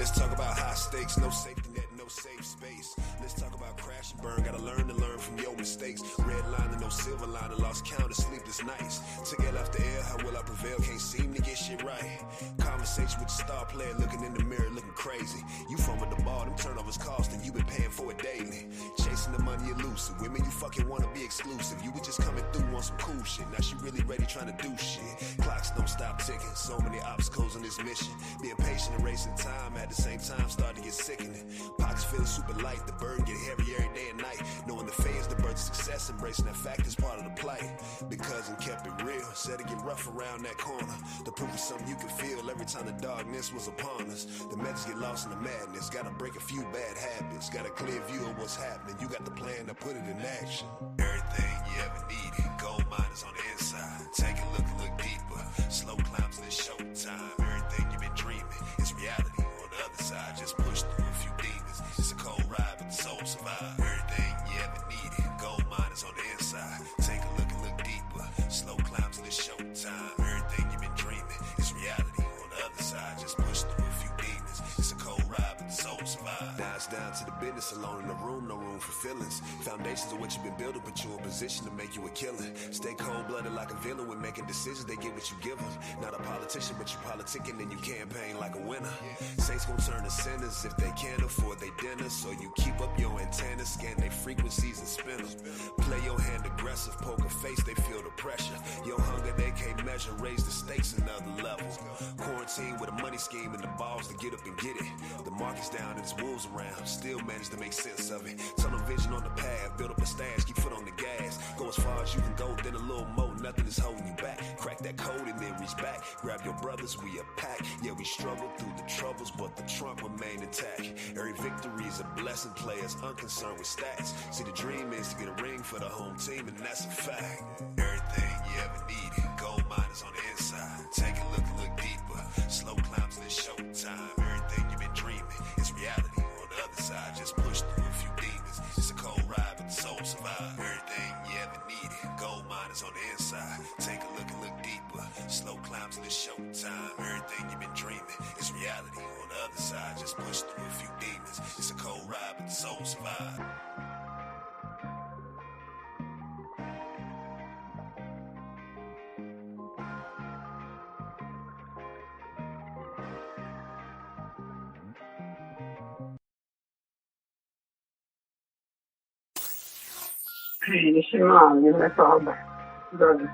Let's talk about high stakes, no safety net, no safe space. Let's talk about crash and burn, gotta learn to learn from your mistakes. Red line and no silver line, lost count of sleepless nights. Took L after L, how will I prevail? Can't seem to get shit right. Conversation with the star player, looking in the mirror, looking crazy. You from at the bar, them turnovers cost, and you been paying for it daily. Chasing the money elusive, women you fucking wanna be exclusive. You were just coming through on some cool shit, now she really ready trying to do shit. Clocks don't stop ticking, so many obstacles on this mission. Being patient and racing time, at the same time start to get sickening. Pockets feeling super light, the burden get heavy every day and night. Knowing the phase, the birth of success, embracing that fact is part of the plight. Because and kept it real, said it get rough around that corner. The proof is something you can feel every time the darkness was upon us. The methods get lost in the madness, gotta break a few bad habits. Got a clear view of what's happening, you got the plan to put it in action. Everything you ever needed, gold miners on the inside. Take a look deeper, slow climbs in the showtime. Everything you've been dreaming, it's reality on the other side. Just push through a few demons, it's a cold ride but the soul survive. Everything you ever needed, gold miners on the inside. Take a look deeper, slow climbs in the showtime. Everything you've been dreaming, it's reality on the other side. Just push through a few demons, it's a cold ride but the soul survive. Now it's down to the business, alone in the room, no room for feelings. Foundations of what you've been building, put you in position to make you a killer. Stay cold-blooded like a villain when making decisions, they get what you give them. Not a politician, but you politicking and you campaign like a winner. Saints gon' turn to sinners if they can't afford their dinner. So you keep up your antennas, scan their frequencies and spin them. Play your hand aggressive, poker face, they feel the pressure. Your hunger they can't measure, raise the stakes another level. Quarantine with a money scheme and the balls to get up and get it. The market's down and there's wolves around, still manage to make sense of it. Tunnel vision on the path, build up a stash, keep foot on the gas. Go as far as you can go, then a little more, nothing is holding you back. Crack that code and then reach back. Grab your brothers, we a pack. Yeah, we struggle through the troubles, but the trunk remain intact. Every victory is a blessing, players unconcerned with stats. See, the dream is to get a ring for the home team, and that's a fact. Everything you ever needed, gold miners on the inside. Take a look deeper, slow climbs in the showtime. Everything you've been dreaming, it's reality on the other side. Just push through a few demons, it's a cold ride but the soul survive. Everything you ever needed, gold miners on the inside. Take a look deeper, slow climbs in the showtime. Everything you've been dreaming, it's reality on the other side. Just push through a few demons, it's a cold ride but the soul survive. This is mom, you know, all brother.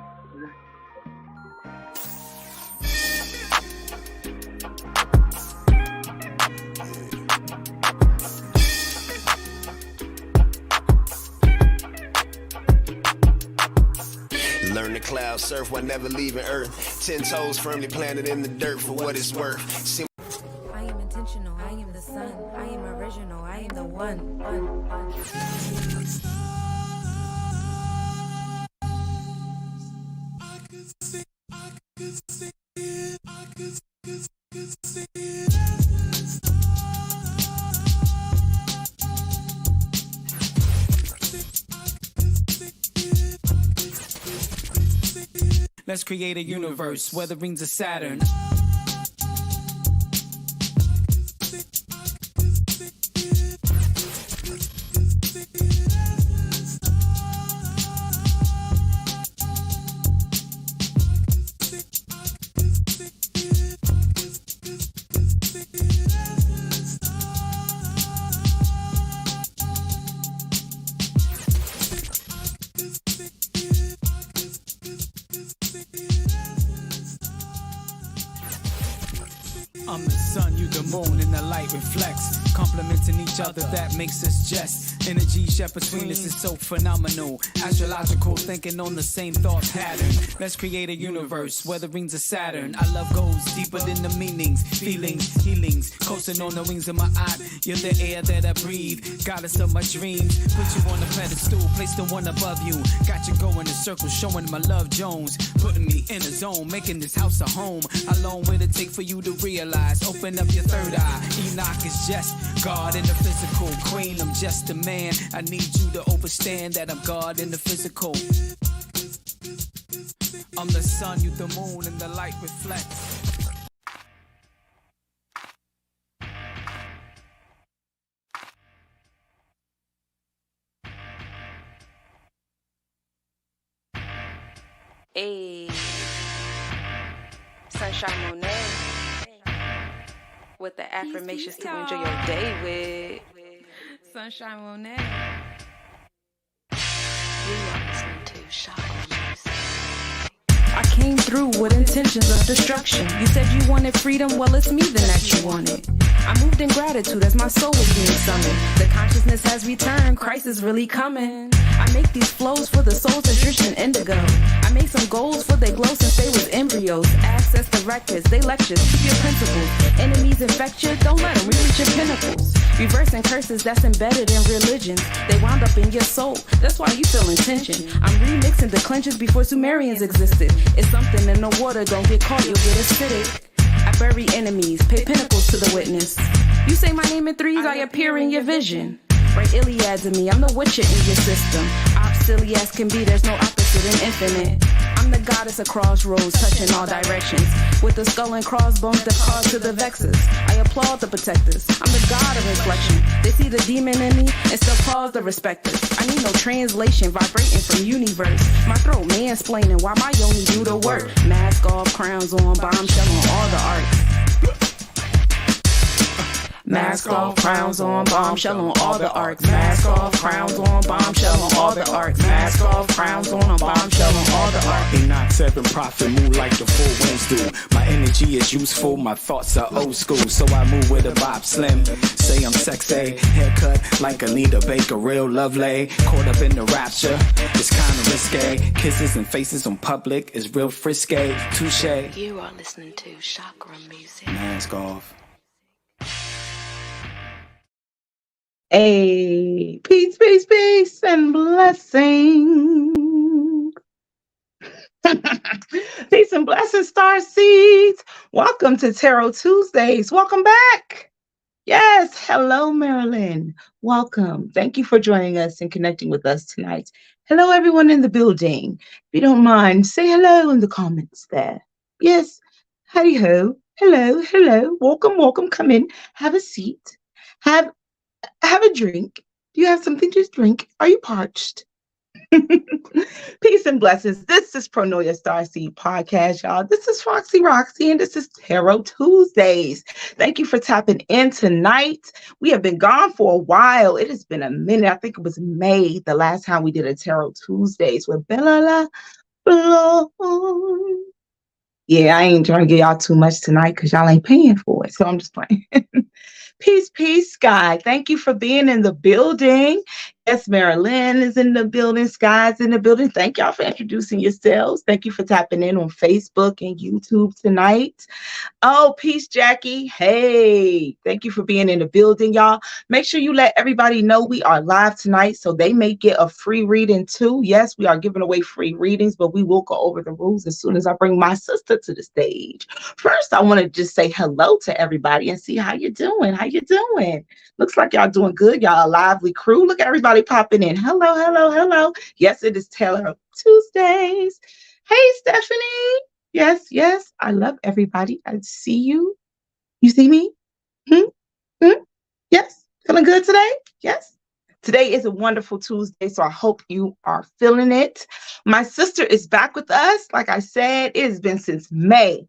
Learn to cloud surf while never leaving Earth. 10 toes firmly planted in the dirt for what it's worth. I am intentional, I am the sun, I am original, I am the one. Let's create a universe where the rings of Saturn. I'm the sun, you the moon, and the light reflects. Complementing each other, that makes us just. Energy shared between us is so phenomenal. Astrological thinking on the same thought pattern. Let's create a universe where the rings of Saturn. Our love goes deeper than the meanings, feelings, healings. Coasting on the wings of my eye. You're the air that I breathe. Goddess of my dreams. Put you on a pedestal, place the one above you. Got you going in circles, showing my love Jones. Putting me in a zone, making this house a home. How long will it take for you to realize? Open up your third eye. Enoch is just God in the physical. Queen, I'm just a man. I need you to understand that I'm God in the physical. I'm the sun, you the moon, and the light reflects. Hey, Sunshine Monet with the affirmations to enjoy your day with Sunshine Monet. You are listening to Chakra Music. I came through with intentions of destruction. You said you wanted freedom, well it's me then that you wanted. I moved in gratitude as my soul was being summoned. The consciousness has returned, Christ is really coming. I make these flows for the souls that's rich in indigo. I made some goals for they glow since they was embryos. Access the records, they lectures, keep your principles. Enemies infect you, don't let them reach your pinnacles. Reversing curses that's embedded in religions. They wound up in your soul, that's why you feel tension. I'm remixing declensions before Sumerians existed. It's something in the water, don't get caught, you'll get acidic. I bury enemies, pay pinnacles to the witness. You say my name in threes, I appear in your vision. Write Iliads in me, I'm the witcher in your system. Silly as can be, there's no opposite in infinite. I'm the goddess of crossroads, touching all directions. With the skull and crossbones that cause to the vexes. I applaud the protectors, I'm the god of inflection. They see the demon in me and still pause the respecters. I need no translation, vibrating from universe. My throat mansplaining while my yoni do the work. Mask off, crowns on, bombshell on all the arts. Mask off, crowns on, bombshell on all the arcs. Mask off, crowns on, bombshell on all the arcs. Mask off, crowns on, bombshell on all the arcs. Enoch 7 prophet, move like the full winds do. My energy is useful, my thoughts are old school. So I move with a Bob Slim. Say I'm sexy, haircut like Anita Baker, real lovely. Caught up in the rapture, it's kinda risque. Kisses and faces on public is real frisky. Touche. You are listening to Chakra Music. Mask off. Hey, peace, peace, peace, and blessings. Peace and blessings, Starseeds. Welcome to Tarot Tuesdays. Welcome back. Yes, hello, Marilyn. Welcome. Thank you for joining us and connecting with us tonight. Hello, everyone in the building. If you don't mind, say hello in the comments there. Yes, howdy ho. Hello, hello. Welcome, welcome. Come in. Have a seat. Have a drink. Do you have something to drink? Are you parched? Peace and blessings. This is Pronoia Starseed Podcast, y'all. This is Foxy Roxy, and this is Tarot Tuesdays. Thank you for tapping in tonight. We have been gone for a while. It has been a minute. I think it was May the last time we did a Tarot Tuesdays with Bela La Flor. Yeah, I ain't trying to get y'all too much tonight because y'all ain't paying for it. So I'm just playing. Peace, peace, Sky. Thank you for being in the building. Yes, Marilyn is in the building. Sky's in the building. Thank y'all for introducing yourselves. Thank you for tapping in on Facebook and YouTube tonight. Oh, peace, Jackie. Hey, thank you for being in the building, y'all. Make sure you let everybody know we are live tonight so they may get a free reading too. Yes, we are giving away free readings, but we will go over the rules as soon as I bring my sister to the stage. First, I want to just say hello to everybody and see how you're doing. How you doing? Looks like y'all doing good. Y'all a lively crew. Look at everybody popping in. Hello, hello, hello. Yes, it is Tarot Tuesdays. Hey, Stephanie. Yes, yes. I love everybody. I see you. You see me? Yes. Feeling good today? Yes. Today is a wonderful Tuesday, so I hope you are feeling it. My sister is back with us. Like I said, it has been since May,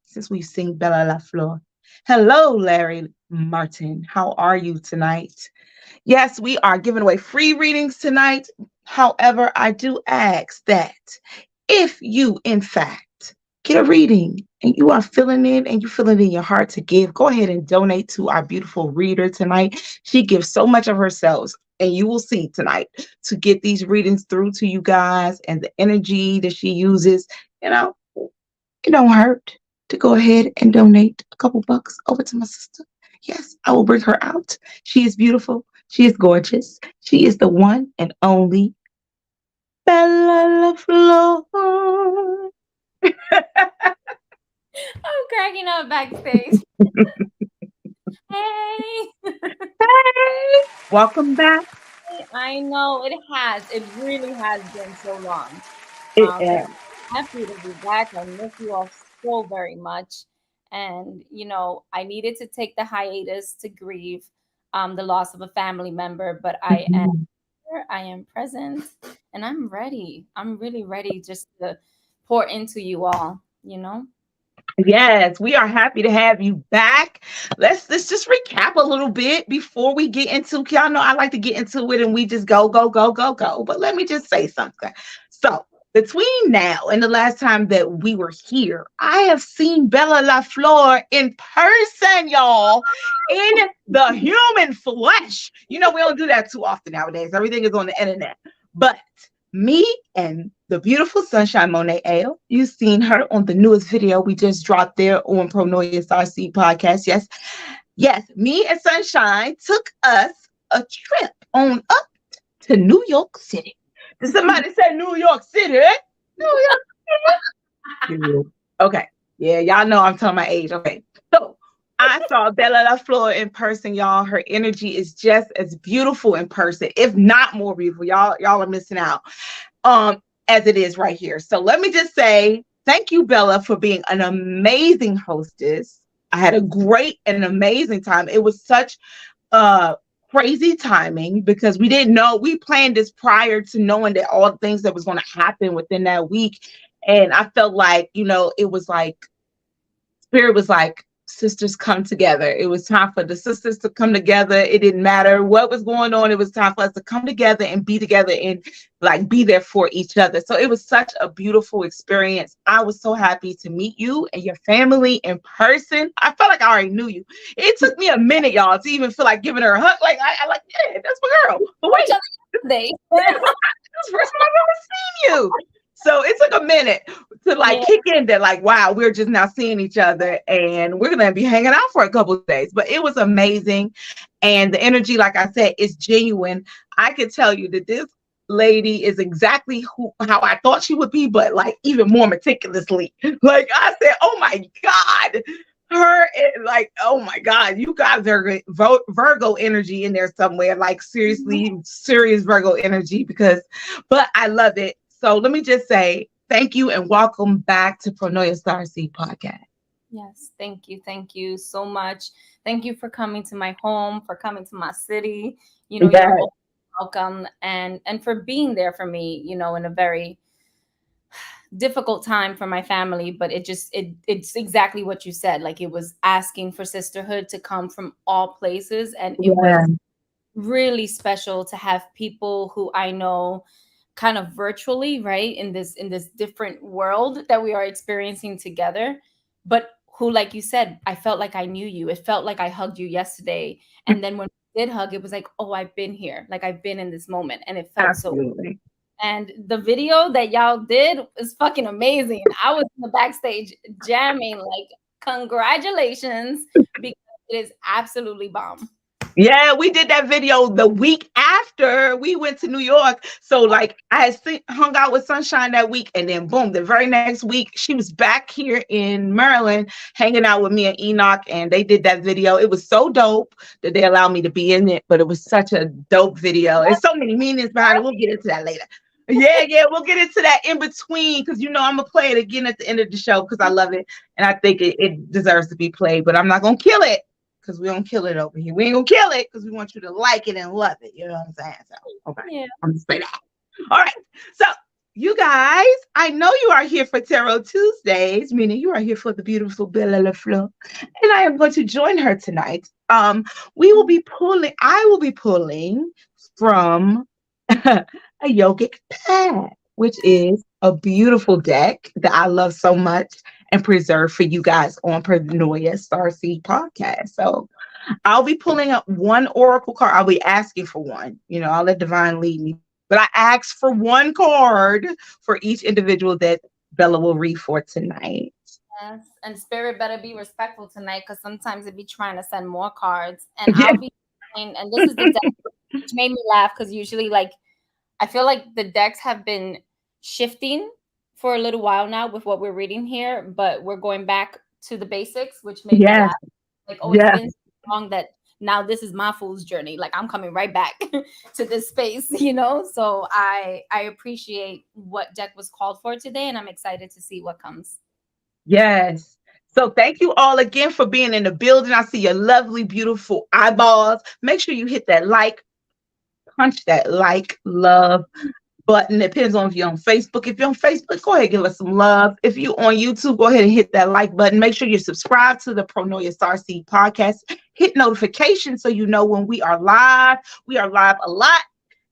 since we've seen Bela La Flor. Hello, Larry Martin. How are you tonight? Yes, we are giving away free readings tonight. However, I do ask that if you, in fact, get a reading and you are feeling it and you feel it in your heart to give, go ahead and donate to our beautiful reader tonight. She gives so much of herself, and you will see tonight, to get these readings through to you guys, and the energy that she uses, it don't hurt to go ahead and donate a couple bucks over to my sister. Yes, I will bring her out. She is beautiful. She is gorgeous. She is the one and only Bela La Flor. I'm cracking up backstage. Hey. Hey, welcome back. I know it has. It really has been so long. Yeah. Happy to be back. I miss you all so very much. And, I needed to take the hiatus to grieve the loss of a family member, but I am here, I am present, and I'm ready. I'm really ready just to pour into you all, you know? Yes, we are happy to have you back. Let's just recap a little bit before we get into, y'all know I like to get into it and we just go, go, go, go, go. But let me just say something. So between now and the last time that we were here, I have seen Bela La Flor in person, y'all, in the human flesh. You know, we don't do that too often nowadays. Everything is on the internet. But me and the beautiful Sunshine Monet Ale, you've seen her on the newest video we just dropped there on Pronoia Starseed podcast. Yes, yes, me and Sunshine took us a trip on up to New York City. Did somebody say New York City? New York City. Okay, yeah, y'all know I'm telling my age. Okay, so I saw Bela La Flor in person, y'all. Her energy is just as beautiful in person, if not more beautiful. Y'all are missing out. As it is right here. So let me just say thank you, Bella, for being an amazing hostess. I had a great and amazing time. It was such crazy timing because we didn't know, we planned this prior to knowing that all the things that was going to happen within that week. And I felt like, you know, it was like, Spirit was like, sisters come together. It was time for the sisters to come together. It didn't matter what was going on. It was time for us to come together and be together and like be there for each other. So it was such a beautiful experience. I was so happy to meet you and your family in person. I felt like I already knew you. It took me a minute, y'all, to even feel like giving her a hug. Like I like, yeah, that's my girl. But wait, this is the first time I've ever seen you. So it took a minute to like kick in that like, wow, we're just now seeing each other and we're going to be hanging out for a couple of days. But it was amazing. And the energy, like I said, is genuine. I could tell you that this lady is exactly how I thought she would be, but like even more meticulously. Like I said, oh my God, her, like, oh my God, you guys are Virgo energy in there somewhere. Like seriously, serious Virgo energy but I love it. So let me just say thank you and welcome back to Pronoia Starseed podcast. Yes, thank you. Thank you so much. Thank you for coming to my home, for coming to my city. You know, you're welcome and for being there for me, you know, in a very difficult time for my family. But it's exactly what you said. Like it was asking for sisterhood to come from all places. And it was really special to have people who I know kind of virtually, right, in this different world that we are experiencing together, but who, like you said, I felt like I knew you. It felt like I hugged you yesterday, and then when we did hug, it was like, oh, I've been here, like I've been in this moment, and it felt so good. And the video that y'all did is fucking amazing. I was in the backstage jamming, like, congratulations, because it is absolutely bomb. Yeah, we did that video the week after we went to New York. So like I had hung out with Sunshine that week, and then boom, the very next week she was back here in Maryland hanging out with me and Enoch, and they did that video. It was so dope that they allowed me to be in it, but it was such a dope video. There's so many meanings behind it. We'll get into that later. Yeah, we'll get into that in between because you know I'm gonna play it again at the end of the show because I love it and I think it deserves to be played, but I'm not gonna kill it. Because we don't kill it over here. We ain't gonna kill it because we want you to like it and love it. You know what I'm saying? So, okay. Yeah. I'm gonna say that. All right. So, you guys, I know you are here for Tarot Tuesdays, meaning you are here for the beautiful Bela La Flor. And I am going to join her tonight. I will be pulling from a yogic pad, which is a beautiful deck that I love so much and preserve for you guys on Pronoia Starseed podcast. So I'll be pulling up one oracle card. I'll be asking for one. You know, I'll let Divine lead me. But I asked for one card for each individual that Bella will read for tonight. Yes, and Spirit better be respectful tonight because sometimes it be trying to send more cards. And I'll be and this is the deck which made me laugh because usually like I feel like the decks have been shifting for a little while now with what we're reading here, but we're going back to the basics, which made me laugh. Like, oh, it's been so long that now this is my fool's journey. Like I'm coming right back to this space, you know? So I appreciate what deck was called for today, and I'm excited to see what comes. Yes. So thank you all again for being in the building. I see your lovely, beautiful eyeballs. Make sure you hit that like, punch that like, love, button. It depends on if you're on Facebook. If you're on Facebook, go ahead and give us some love. If you're on YouTube, go ahead and hit that like button. Make sure you subscribe to the Pronoia Starseed podcast. Hit notifications so you know when we are live. We are live a lot,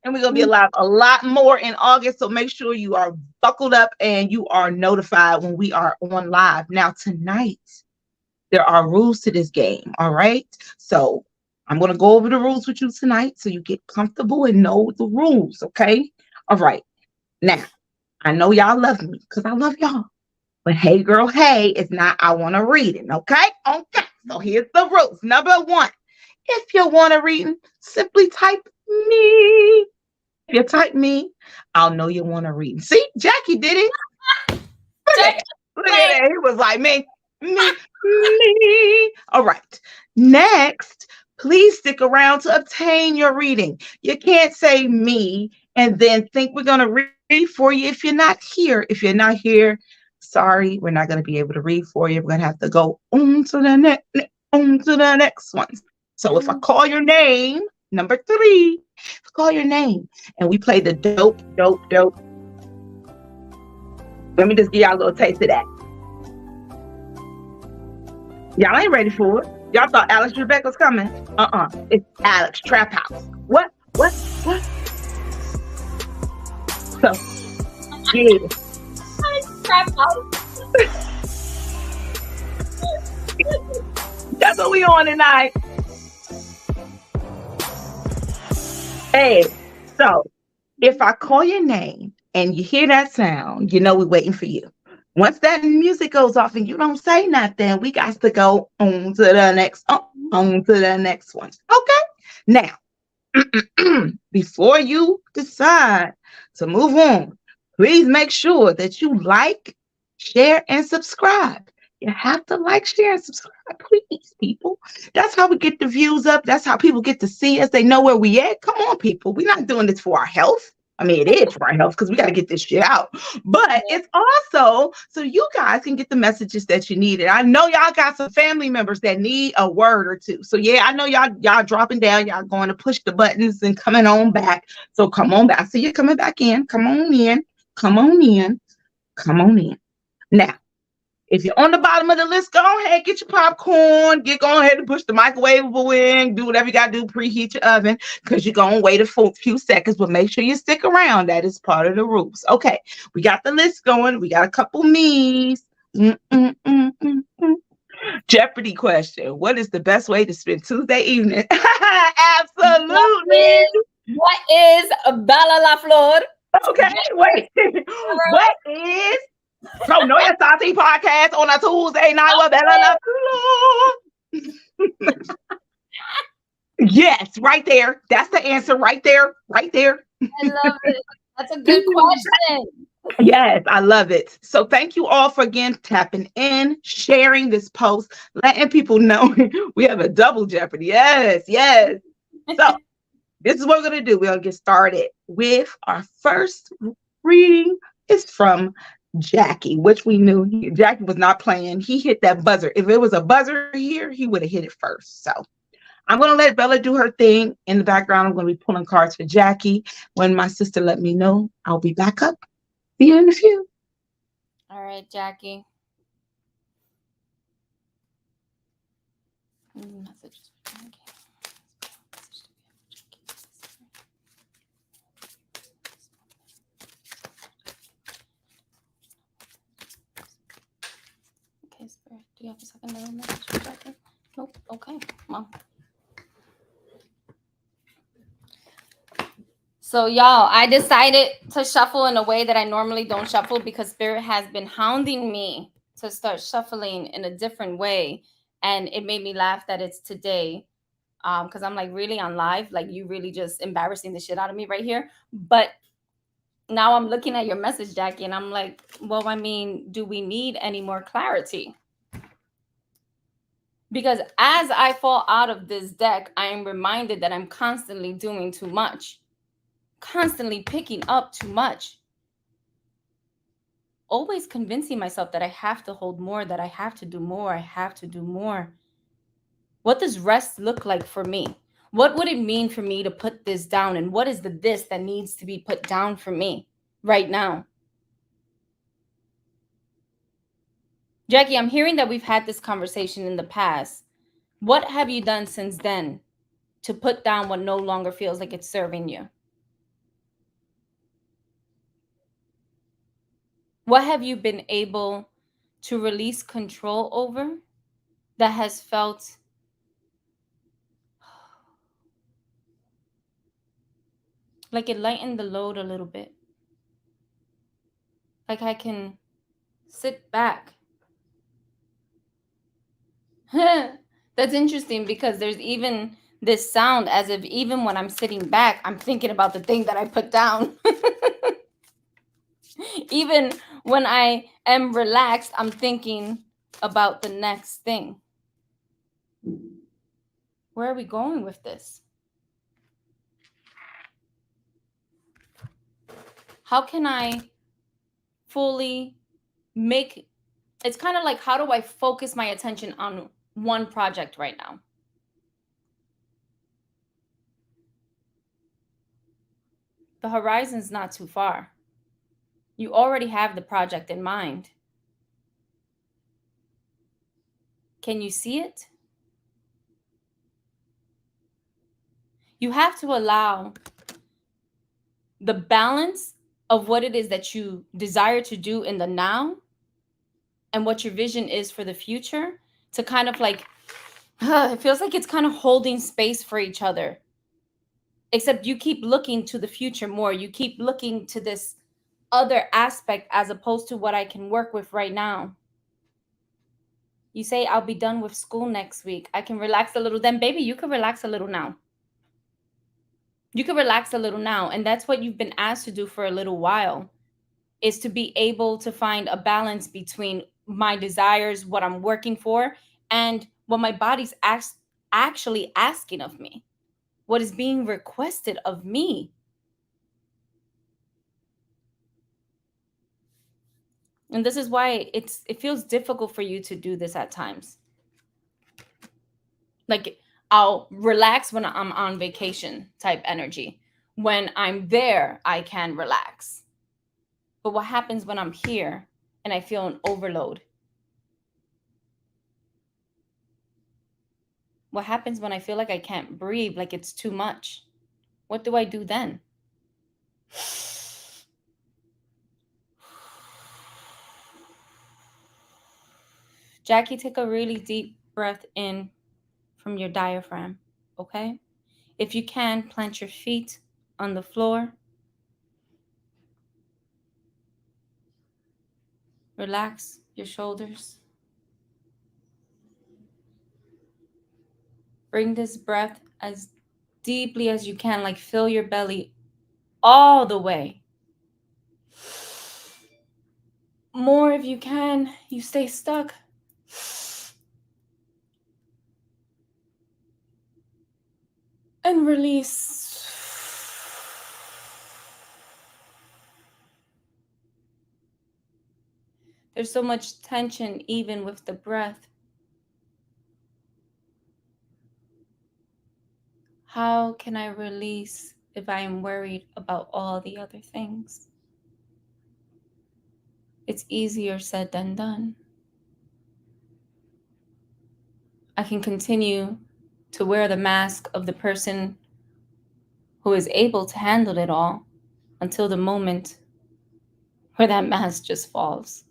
and we're going to be live a lot more in August. So make sure you are buckled up and you are notified when we are on live. Now, tonight, there are rules to this game. All right. So I'm going to go over the rules with you tonight so you get comfortable and know the rules. Okay. All right. Now, I know y'all love me because I love y'all. But hey, girl, hey, it's not I want to read it. Okay. Okay. So here's the rules. Number one, if you want to read it, simply type me. If you type me, I'll know you want to read. See, Jackie did it. Look at that. He was like, me. All right. Next, please stick around to obtain your reading. You can't say me and then think we're going to read for you if you're not here. If you're not here, sorry, we're not going to be able to read for you. We're going to have to go on to the next one. So if I call your name, number 3, if I call your name and we play the dope. Let me just give y'all a little taste of that. Y'all ain't ready for it. Y'all thought Alex Trebek was coming. It's Alex Trap House. What? So, yeah. Trap House. That's what we on tonight. Hey, so if I call your name and you hear that sound, you know we're waiting for you. Once that music goes off and you don't say nothing, we got to go on to the next one. Okay? Now, before you decide to move on, please make sure that you like, share, and subscribe. You have to like, share, and subscribe, please, people. That's how we get the views up. That's how people get to see us. They know where we at. Come on, people. We're not doing this for our health. I mean, it is for our health because we got to get this shit out. But it's also so you guys can get the messages that you need. And I know y'all got some family members that need a word or two. So yeah, I know y'all dropping down. Y'all going to push the buttons and coming on back. So come on back. So you're coming back in. Come on in. Now, if you're on the bottom of the list, go ahead, get your popcorn, go ahead and push the microwavable in, do whatever you got to do, preheat your oven, because you're going to wait a few seconds, but make sure you stick around. That is part of the rules. Okay, we got the list going. We got a couple me's. Jeopardy question. What is the best way to spend Tuesday evening? Absolutely. What is Bela La Flor? Okay, wait. What is Pronoia Starseed podcast on a Tuesday night with Bela La Flor? Yes, right there. That's the answer right there. I love it. That's a good question. Yes, I love it. So thank you all for again tapping in, sharing this post, letting people know we have a double Jeopardy. Yes. So this is what we're going to do. We're going to get started with our first reading. It's from Jackie, which we knew Jackie was not playing. He hit that buzzer. If it was a buzzer here, he would have hit it first. So I'm going to let Bella do her thing. In the background, I'm going to be pulling cards for Jackie. When my sister let me know, I'll be back up. See you in a few. All right, Jackie. Messages for Jackie. Okay, Spirit. Do you have a secondary message for Jackie? Nope. Okay, Mom. So y'all, I decided to shuffle in a way that I normally don't shuffle because Spirit has been hounding me to start shuffling in a different way. And it made me laugh that it's today. Because I'm like really on live, like you really just embarrassing the shit out of me right here. But now I'm looking at your message, Jackie, and I'm like, well, I mean, do we need any more clarity? Because as I fall out of this deck, I am reminded that I'm constantly doing too much. Constantly picking up too much. Always convincing myself that I have to hold more, that I have to do more, I have to do more. What does rest look like for me? What would it mean for me to put this down? And what is the this that needs to be put down for me right now? Jackie, I'm hearing that we've had this conversation in the past. What have you done since then to put down what no longer feels like it's serving you? What have you been able to release control over that has felt like it lightened the load a little bit? Like I can sit back. That's interesting because there's even this sound as if even when I'm sitting back, I'm thinking about the thing that I put down. Even when I am relaxed, I'm thinking about the next thing. Where are we going with this? How can I fully make, it's kind of like, how do I focus my attention on one project right now? The horizon's not too far. You already have the project in mind. Can you see it? You have to allow the balance of what it is that you desire to do in the now and what your vision is for the future to kind of like, it feels like it's kind of holding space for each other. Except you keep looking to the future more. You keep looking to this other aspect as opposed to what I can work with right now. You say, I'll be done with school next week. I can relax a little. Then, baby, you can relax a little now. You can relax a little now. And that's what you've been asked to do for a little while, is to be able to find a balance between my desires, what I'm working for, and what my body's actually asking of me, what is being requested of me. And this is why it feels difficult for you to do this at times. Like, I'll relax when I'm on vacation type energy. When I'm there, I can relax. But what happens when I'm here and I feel an overload? What happens when I feel like I can't breathe, like it's too much? What do I do then? Jackie, take a really deep breath in from your diaphragm, okay? If you can, plant your feet on the floor. Relax your shoulders. Bring this breath as deeply as you can, like fill your belly all the way. More if you can. You stay stuck. And release. There's so much tension even with the breath. How can I release if I am worried about all the other things? It's easier said than done. I can continue to wear the mask of the person who is able to handle it all until the moment where that mask just falls.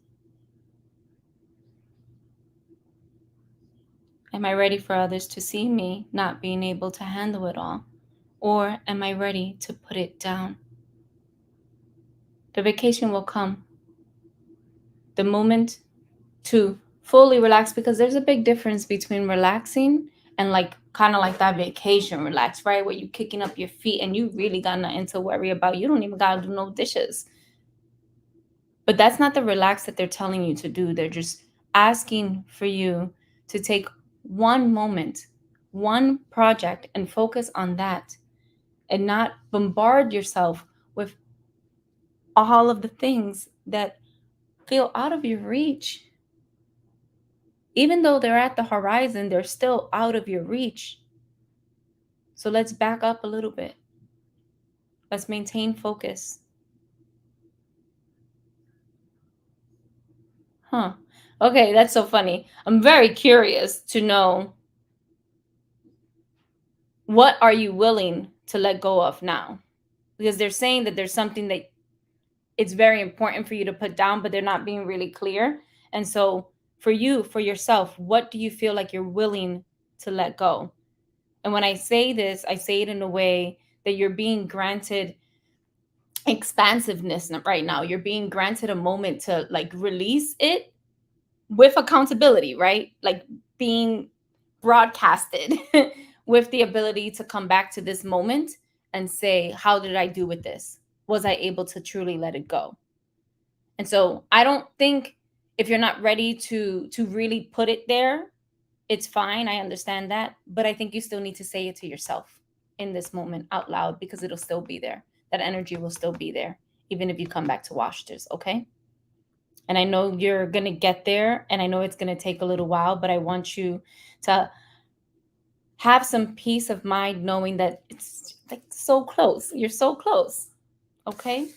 Am I ready for others to see me not being able to handle it all? Or am I ready to put it down? The vacation will come. The moment to fully relax, because there's a big difference between relaxing and like kind of like that vacation relax, right? Where you kicking up your feet and you really got nothing to worry about. You don't even gotta do no dishes. But that's not the relax that they're telling you to do. They're just asking for you to take one moment, one project, and focus on that and not bombard yourself with all of the things that feel out of your reach. Even though they're at the horizon, they're still out of your reach. So let's back up a little bit. Let's maintain focus. Huh. Okay, that's so funny. I'm very curious to know, what are you willing to let go of now? Because they're saying that there's something that it's very important for you to put down, but they're not being really clear. And so for you, for yourself, what do you feel like you're willing to let go? And when I say this, I say it in a way that you're being granted expansiveness right now. You're being granted a moment to like release it with accountability, right? Like being broadcasted with the ability to come back to this moment and say, how did I do with this? Was I able to truly let it go? And so I don't think, if you're not ready to really put it there, it's fine. I understand that. But I think you still need to say it to yourself in this moment out loud, because it'll still be there. That energy will still be there, even if you come back to wash this, okay? And I know you're going to get there, and I know it's going to take a little while, but I want you to have some peace of mind knowing that it's like so close. You're so close, okay?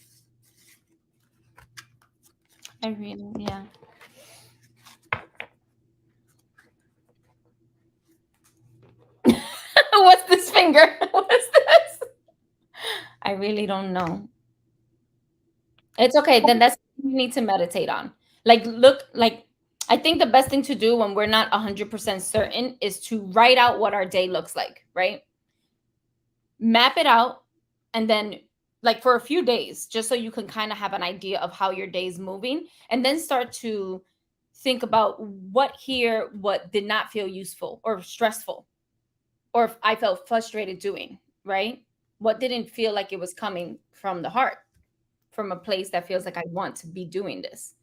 I really, yeah. What's this finger? What is this? I really don't know. It's okay. Then that's what you need to meditate on. Like, look, like, I think the best thing to do when we're not 100% certain is to write out what our day looks like, right? Map it out, and then, like, for a few days, just so you can kind of have an idea of how your day's moving, and then start to think about what did not feel useful or stressful, or if I felt frustrated doing, right? What didn't feel like it was coming from the heart, from a place that feels like I want to be doing this.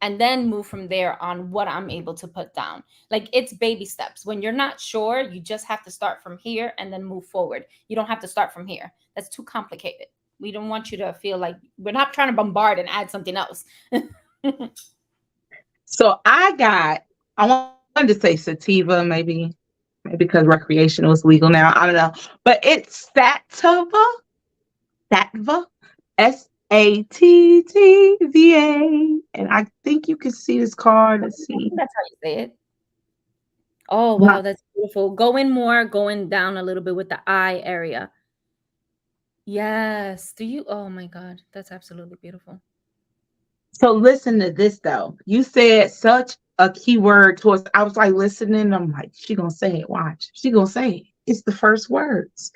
And then move from there on what I'm able to put down. Like, it's baby steps. When you're not sure, you just have to start from here and then move forward. You don't have to start from here. That's too complicated. We don't want you to feel like we're not trying to bombard and add something else. So I wanted to say sativa, maybe because recreational is legal now. I don't know. But it's sativa, Sattva. And I think you can see this card. Let's see. That's how you say it. Oh, wow, that's beautiful. Going down a little bit with the eye area. Yes. Oh my God, that's absolutely beautiful. So listen to this though. You said such a key word towards. I was like listening. I'm like, she gonna say it. Watch. She gonna say it. It's the first words.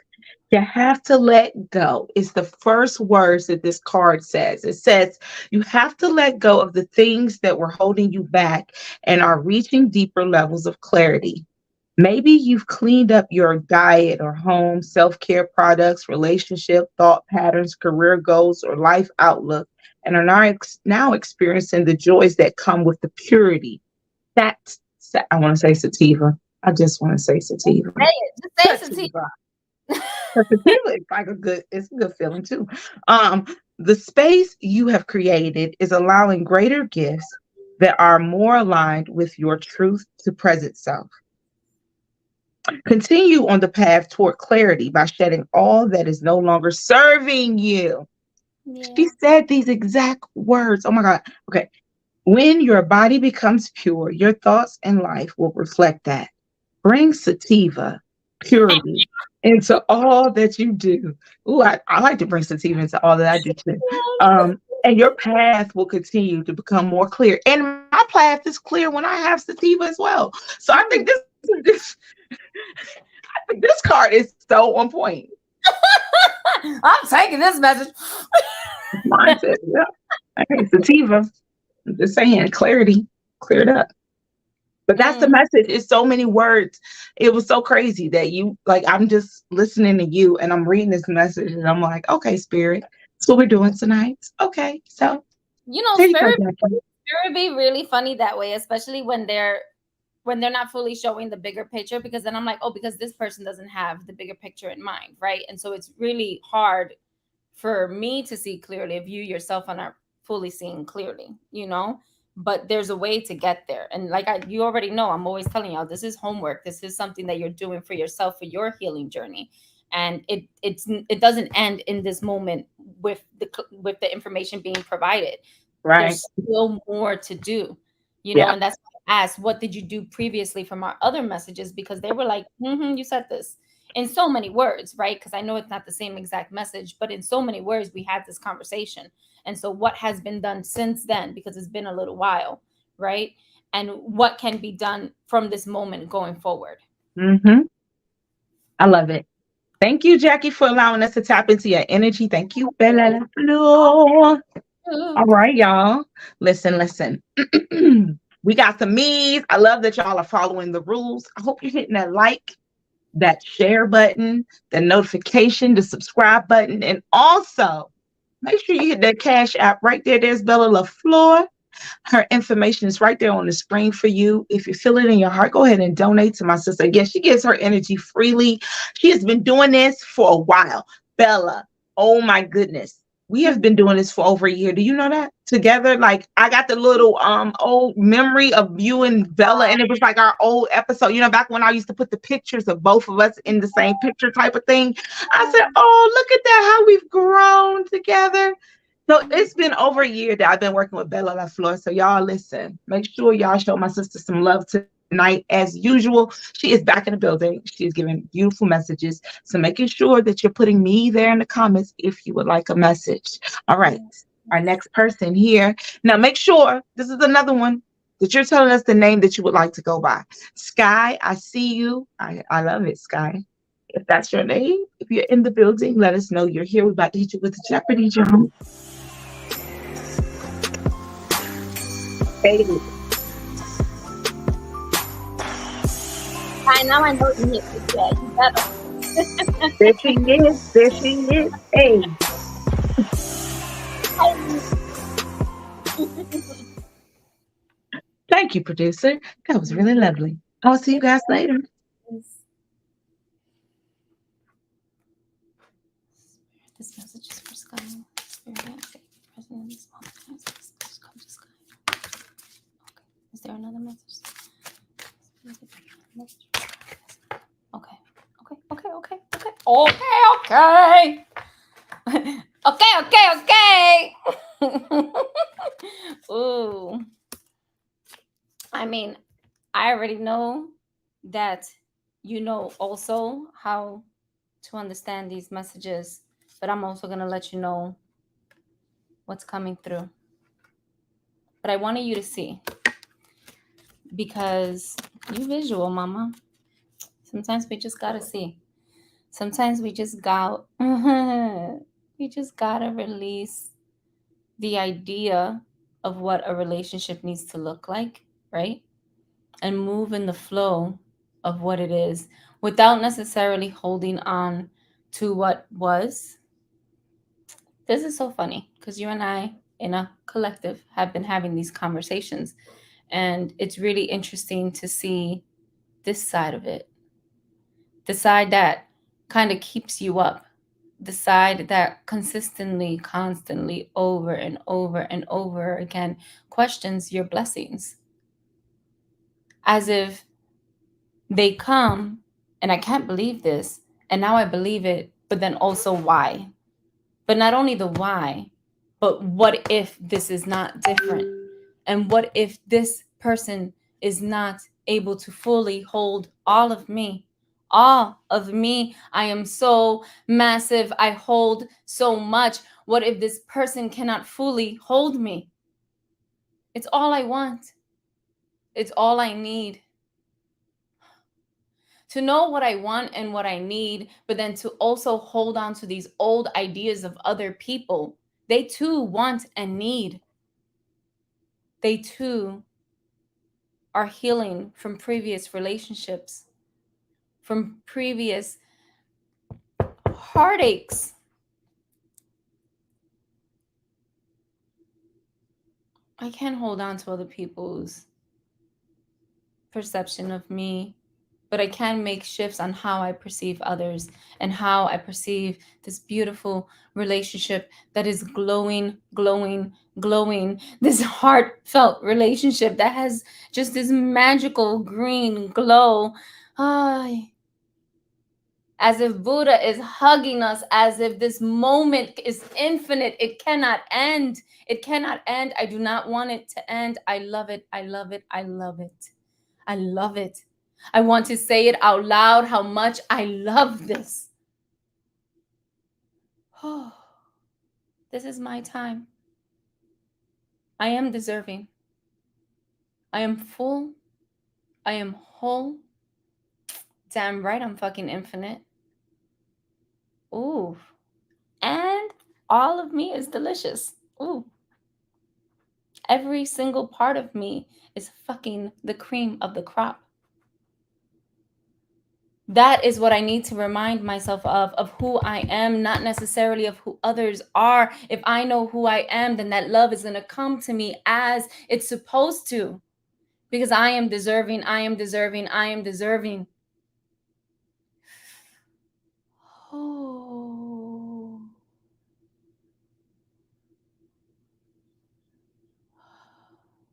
You have to let go. It's the first words that this card says. It says you have to let go of the things that were holding you back and are reaching deeper levels of clarity. Maybe you've cleaned up your diet or home, self-care products, relationship, thought patterns, career goals, or life outlook, and are now experiencing the joys that come with the purity. I want to say sativa. I just want to say sativa. Say it. Just say sativa. It's a good feeling too. The space you have created is allowing greater gifts that are more aligned with your truth to present self. Continue on the path toward clarity by shedding all that is no longer serving you. Yeah. She said these exact words. Oh my God. Okay. When your body becomes pure, your thoughts and life will reflect that. Bring sativa, purity, into all that you do. Ooh, I like to bring sativa into all that I do too. And your path will continue to become more clear. And my path is clear when I have sativa as well. So I think this card is so on point. I'm taking this message. Mine says, yeah. Okay, sativa. I'm just saying, clarity, cleared up. But that's the message. It's so many words. It was so crazy that I'm just listening to you and I'm reading this message and I'm like, okay, Spirit, that's what we're doing tonight. Okay, so. Spirit be really funny that way, especially when they're not fully showing the bigger picture, because then I'm like, oh, because this person doesn't have the bigger picture in mind, right? And so it's really hard for me to see clearly if you yourself are not fully seeing clearly, but there's a way to get there. And you already know, I'm always telling y'all, this is homework. This is something that you're doing for yourself, for your healing journey. and it doesn't end in this moment with the information being provided. Right. There's still more to do, you know, and that's why I asked, what did you do previously from our other messages? Because they were like, you said this in so many words, right? Because I know it's not the same exact message, but in so many words, we had this conversation. And so what has been done since then, because it's been a little while, right? And what can be done from this moment going forward. I love it. Thank you, Jackie, for allowing us to tap into your energy. Thank you, Bela La Flor. All right, y'all. Listen. We got some me's. I love that y'all are following the rules. I hope you're hitting that like, that share button, the notification, the subscribe button, and also make sure you hit that Cash App right there. There's Bela La Flor. Her information is right there on the screen for you. If you feel it in your heart, go ahead and donate to my sister. Yes, she gives her energy freely. She has been doing this for a while. Bella, oh my goodness. We have been doing this for over a year. Do you know that? Together, like I got the little old memory of you and Bella, and it was like our old episode. You know, back when I used to put the pictures of both of us in the same picture type of thing. I said, oh, look at that, how we've grown together. So it's been over a year that I've been working with Bela La Flor. So y'all listen, make sure y'all show my sister some love tonight. As usual, she is back in the building. She is giving beautiful messages. So making sure that you're putting me there in the comments if you would like a message. All right, our next person here. Now make sure, this is another one, that you're telling us the name that you would like to go by. Sky, I see you. I love it, Sky. If that's your name, if you're in the building, let us know you're here. We're about to hit you with the Jeopardy drum. Baby. I know you hit it. Yeah, you better. There she is. There she is. Hey. Thank you, producer. That was really lovely. I'll see you guys later. This message is for Sky. Is there another message? Okay. Ooh. I mean, I already know that you know also how to understand these messages, but I'm also going to let you know what's coming through. But I wanted you to see, because you visual, mama. Sometimes we just got to see. Sometimes we just got to release the idea of what a relationship needs to look like, right? And move in the flow of what it is without necessarily holding on to what was. This is so funny because you and I in a collective have been having these conversations, and it's really interesting to see this side of it. The side that kind of keeps you up, the side that consistently, constantly, over and over and over again questions your blessings. As if they come, and I can't believe this, and now I believe it, but then also why? But not only the why, but what if this is not different? And what if this person is not able to fully hold all of me? All of me. I am so massive. I hold so much. What if this person cannot fully hold me? It's all I want. It's all I need. To know what I want and what I need, but then to also hold on to these old ideas of other people. They too want and need. They too are healing from previous relationships, from previous heartaches. I can't hold on to other people's perception of me, but I can make shifts on how I perceive others and how I perceive this beautiful relationship that is glowing, glowing, glowing. This heartfelt relationship that has just this magical green glow. And as if Buddha is hugging us, as if this moment is infinite. It cannot end. It cannot end. I do not want it to end. I love it. I love it. I love it. I love it. I want to say it out loud how much I love this. Oh, this is my time. I am deserving. I am full. I am whole. Damn right, I'm fucking infinite. Ooh. And all of me is delicious. Ooh. Every single part of me is fucking the cream of the crop. That is what I need to remind myself of who I am, not necessarily of who others are. If I know who I am, then that love is going to come to me as it's supposed to. Because I am deserving, I am deserving, I am deserving. Oh.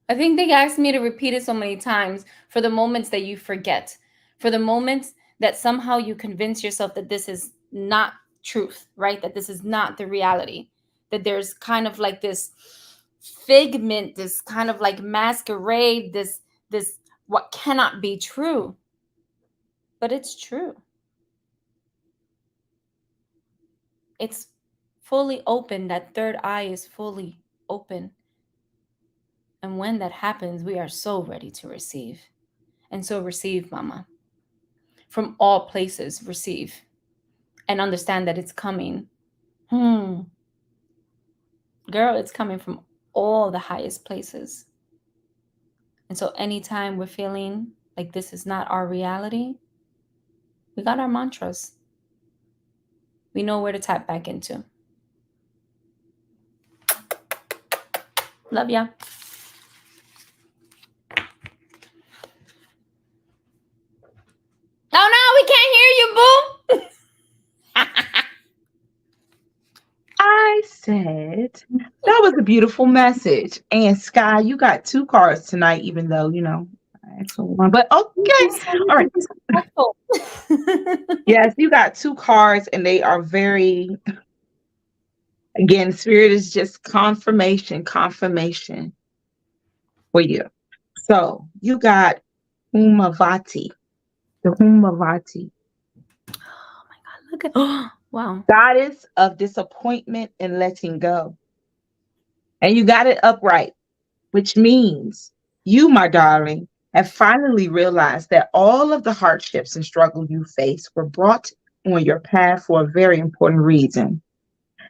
I think they asked me to repeat it so many times for the moments that you forget, for the moments that somehow you convince yourself that this is not truth, right? That this is not the reality, that there's kind of like this figment, this kind of like masquerade, this what cannot be true, but it's true. It's fully open. That third eye is fully open. And when that happens, we are so ready to receive. And so receive, Mama. From all places, receive. And understand that it's coming. Girl, it's coming from all the highest places. And so anytime we're feeling like this is not our reality, we got our mantras. We know where to tap back into. Love ya. Oh no, we can't hear you, boo. I said that was a beautiful message. And Sky, you got 2 cards tonight, even though, I asked for 1. But okay. All right. Yes, you got 2 cards, and they are very, again, Spirit is just confirmation for you. So you got Humavati, the Humavati. Oh my God, look at, wow. Goddess of disappointment and letting go. And you got it upright, which means you, my darling, have finally realized that all of the hardships and struggle you face were brought on your path for a very important reason.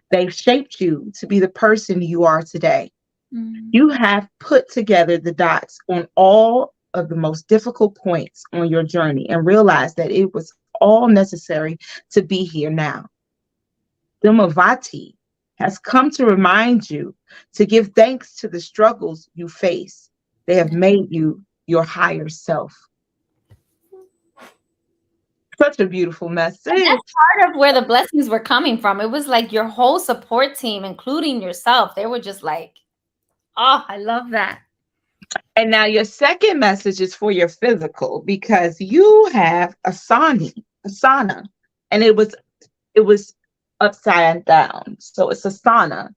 They've shaped you to be the person you are today. You have put together the dots on all of the most difficult points on your journey and realized that it was all necessary to be here now. Dumavati has come to remind you to give thanks to the struggles you face. They have made you your higher self. Such a beautiful message. And that's part of where the blessings were coming from. It was like your whole support team, including yourself. They were just like, oh, I love that. And now your second message is for your physical, because you have asana, and it was upside down. So it's asana.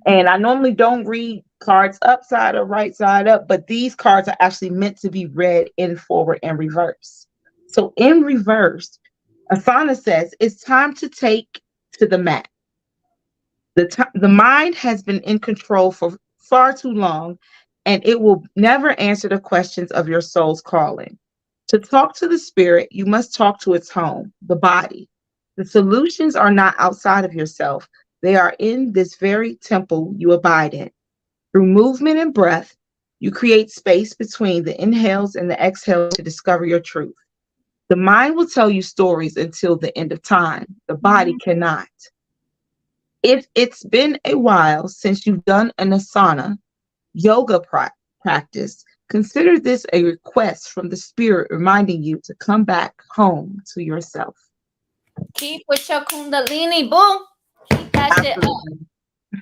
And I normally don't read cards upside or right side up, but these cards are actually meant to be read in forward and reverse. So in reverse, asana says it's time to take to the mat. The mind has been in control for far too long, and it will never answer the questions of your soul's calling. To talk to the spirit, you must talk to its home, the body. The solutions are not outside of yourself. They are in this very temple you abide in. Through movement and breath, you create space between the inhales and the exhales to discover your truth. The mind will tell you stories until the end of time. The body cannot. If it's been a while since you've done an asana yoga practice, consider this a request from the spirit reminding you to come back home to yourself. Keep with your kundalini, boo. Keep that shit up.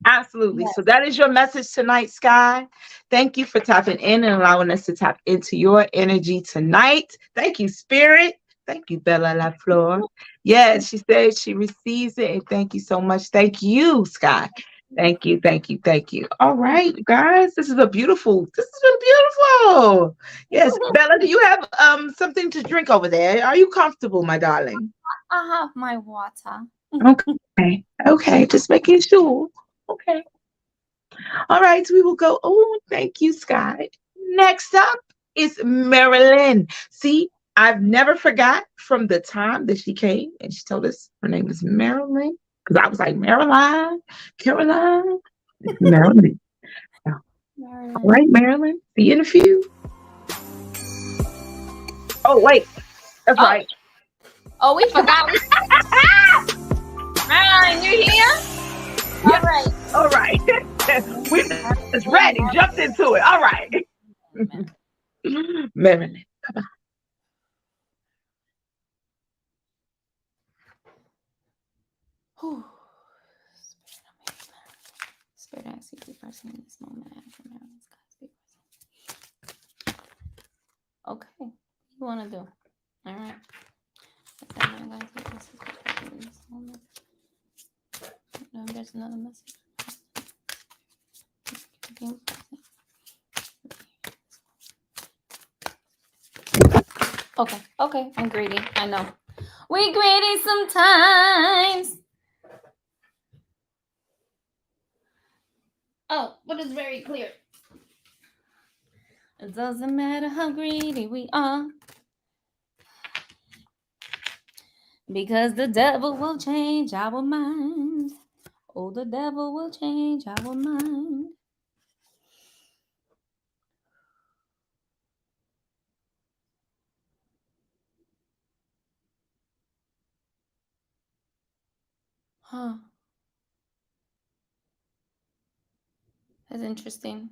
Absolutely. Yes. So that is your message tonight, Sky. Thank you for tapping in and allowing us to tap into your energy tonight. Thank you, Spirit. Thank you, Bela La Flor. Yes, she said she receives it, and thank you so much. Thank you, Sky. Thank you, thank you, thank you. All right, you guys, this is beautiful. Yes, Bella, do you have something to drink over there? Are you comfortable, my darling? I have my water. Okay, okay, just making sure. Okay. All right, we will go. Oh, thank you, Sky. Next up is Marilyn. See, I've never forgot from the time that she came and she told us her name was Marilyn. Because I was like, Marilyn, Caroline, it's Marilyn. So, all right, Marilyn. See you in a few. Oh, wait. That's Oh, right. oh, we forgot. Marilyn, you here? Yeah. All right. All right. We just ready. Jumped into it. All right. Marilyn. Bye-bye. Spirit, I see the person in this moment. Okay, what you want to do? All right. No, there's another message. Okay, I'm greedy. I know. We greedy sometimes. Oh, but it's very clear. It doesn't matter how greedy we are, because the devil will change our mind. Oh, the devil will change our mind. Huh. That's interesting.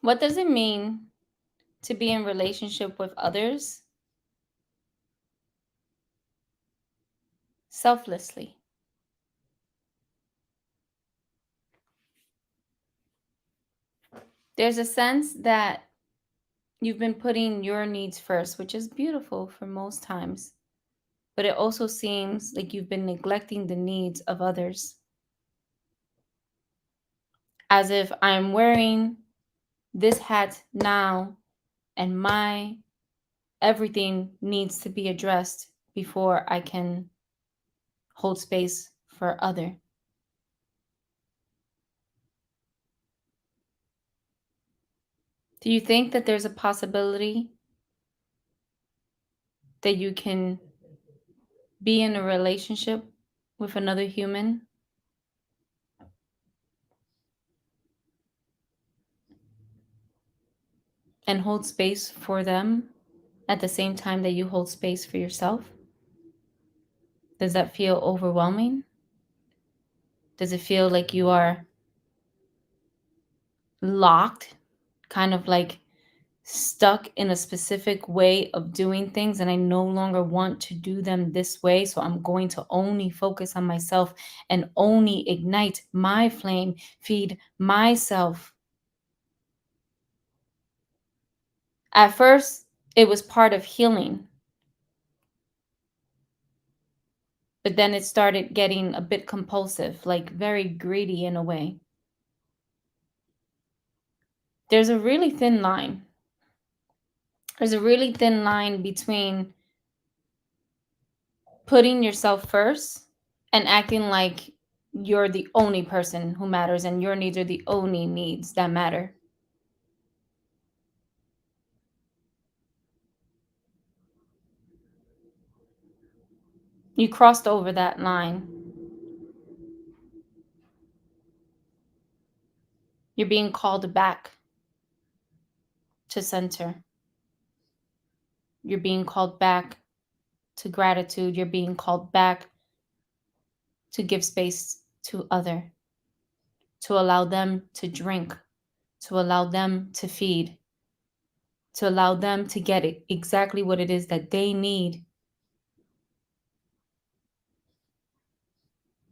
What does it mean to be in relationship with others selflessly? There's a sense that you've been putting your needs first, which is beautiful for most times. But it also seems like you've been neglecting the needs of others. As if I'm wearing this hat now and my everything needs to be addressed before I can hold space for other. Do you think that there's a possibility that you can be in a relationship with another human and hold space for them at the same time that you hold space for yourself? Does that feel overwhelming? Does it feel like you are locked, kind of like stuck in a specific way of doing things, and I no longer want to do them this way, so I'm going to only focus on myself and only ignite my flame, feed myself? At first, it was part of healing, but then it started getting a bit compulsive, like very greedy in a way. There's a really thin line. There's a really thin line between putting yourself first and acting like you're the only person who matters and your needs are the only needs that matter. You crossed over that line. You're being called back to center. You're being called back to gratitude. You're being called back to give space to other, to allow them to drink, to allow them to feed, to allow them to get it exactly what it is that they need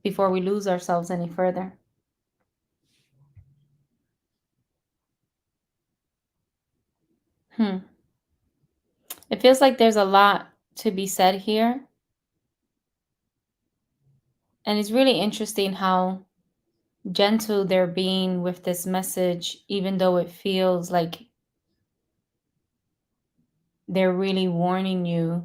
before we lose ourselves any further. It feels like there's a lot to be said here. And it's really interesting how gentle they're being with this message, even though it feels like they're really warning you.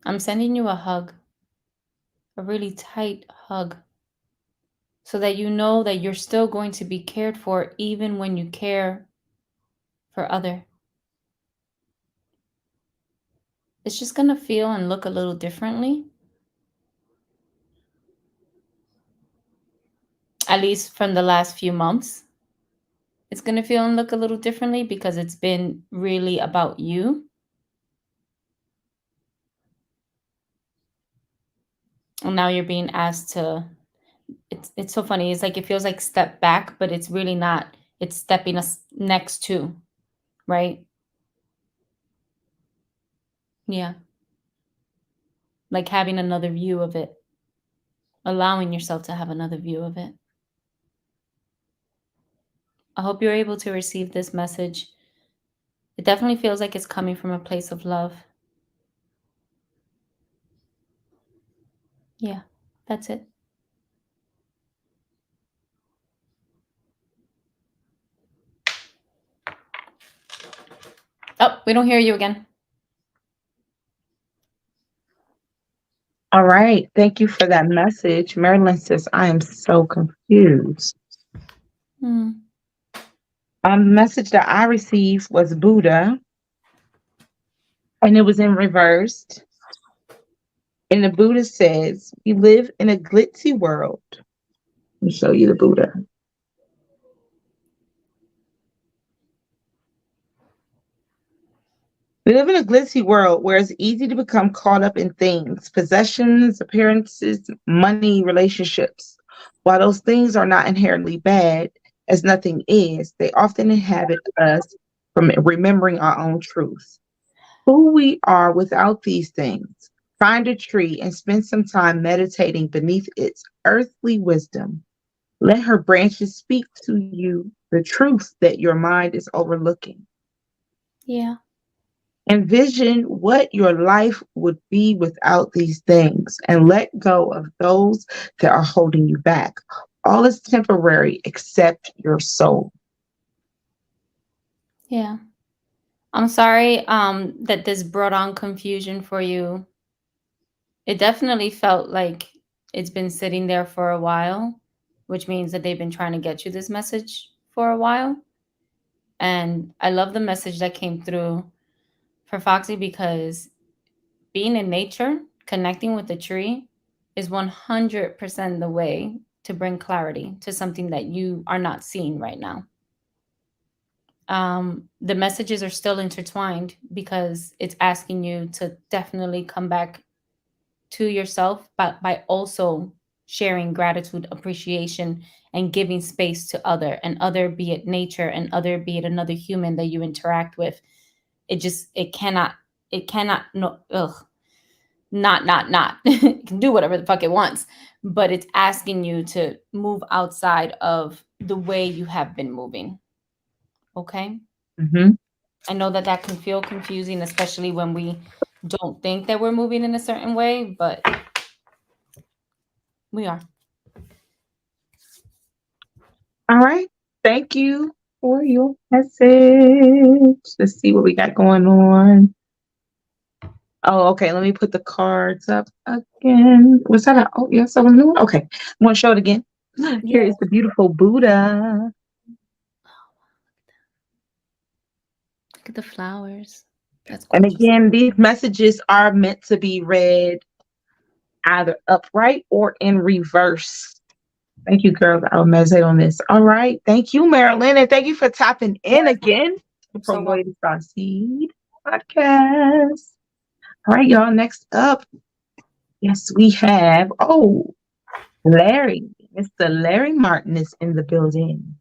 I'm sending you a hug, a really tight hug, so that you know that you're still going to be cared for even when you care for other. It's just going to feel and look a little differently. At least from the last few months. It's going to feel and look a little differently because it's been really about you. And now you're being asked to, it's so funny. It's like, it feels like step back, but it's really not. It's stepping us next to, right? Yeah. Like having another view of it, allowing yourself to have another view of it. I hope you're able to receive this message. It definitely feels like it's coming from a place of love. Yeah, that's it. Oh, we don't hear you again. All right. Thank you for that message. Marilyn says, I am so confused. The message that I received was Buddha, and it was in reverse. And the Buddha says, we live in a glitzy world. Let me show you the Buddha. We live in a glitzy world where it's easy to become caught up in things, possessions, appearances, money, relationships. While those things are not inherently bad, as nothing is, they often inhibit us from remembering our own truth. Who we are without these things. Find a tree and spend some time meditating beneath its earthly wisdom. Let her branches speak to you the truth that your mind is overlooking. Yeah. Envision what your life would be without these things and let go of those that are holding you back. All is temporary except your soul. Yeah. I'm sorry that this brought on confusion for you. It definitely felt like it's been sitting there for a while, which means that they've been trying to get you this message for a while. And I love the message that came through for Foxy because being in nature, connecting with the tree is 100% the way to bring clarity to something that you are not seeing right now. The messages are still intertwined because it's asking you to definitely come back to yourself, but by also sharing gratitude, appreciation, and giving space to other, be it nature and other, be it another human that you interact with. It cannot, no, not. It can do whatever the fuck it wants, but it's asking you to move outside of the way you have been moving. Okay? Mm-hmm. I know that can feel confusing, especially when we don't think that we're moving in a certain way, but we are. All right. Thank you for your message. Let's see what we got going on. Oh, okay. Let me put the cards up again. Was that oh, yes, I was new. Okay. I'm going to show it again. Here is the beautiful Buddha. Look at the flowers. That's And gorgeous. again, these messages are meant to be read either upright or in reverse. Thank you, girls. I'll meditate on this. All right. Thank you, Marilyn. And thank you for tapping in again from Way to Starseed podcast. All right, y'all. Next up, yes, we have, Larry. Mr. Larry Martin is in the building.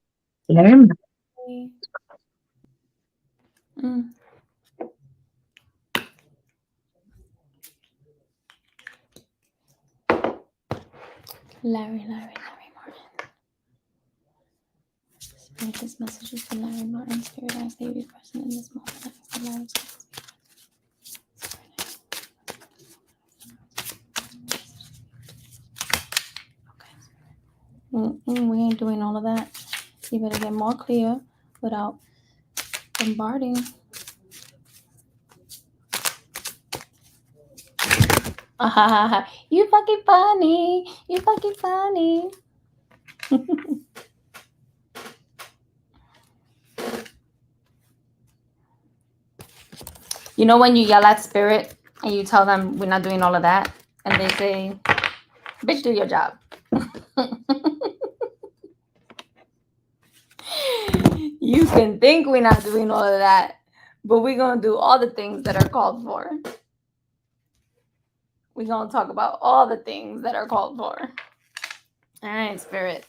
Larry Martin. Larry Martin. Spirit, this message is for Larry Martin. Spirit, I say be present in this moment. I ask the Larry's okay. We ain't doing all of that. You better get more clear without bombarding. You fucking funny. You fucking funny. You know when you yell at spirit and you tell them we're not doing all of that, and they say, "Bitch, do your job." You can think we're not doing all of that, but we're gonna do all the things that are called for. We're gonna talk about all the things that are called for. All right, spirit.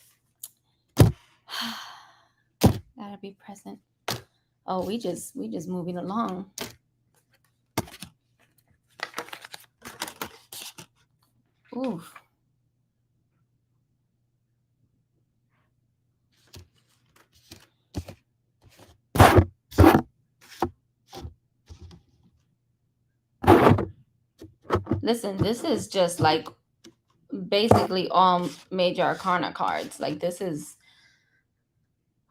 Gotta be present. Oh, we just moving along. Oof. Listen, this is just like basically all major arcana cards. Like this is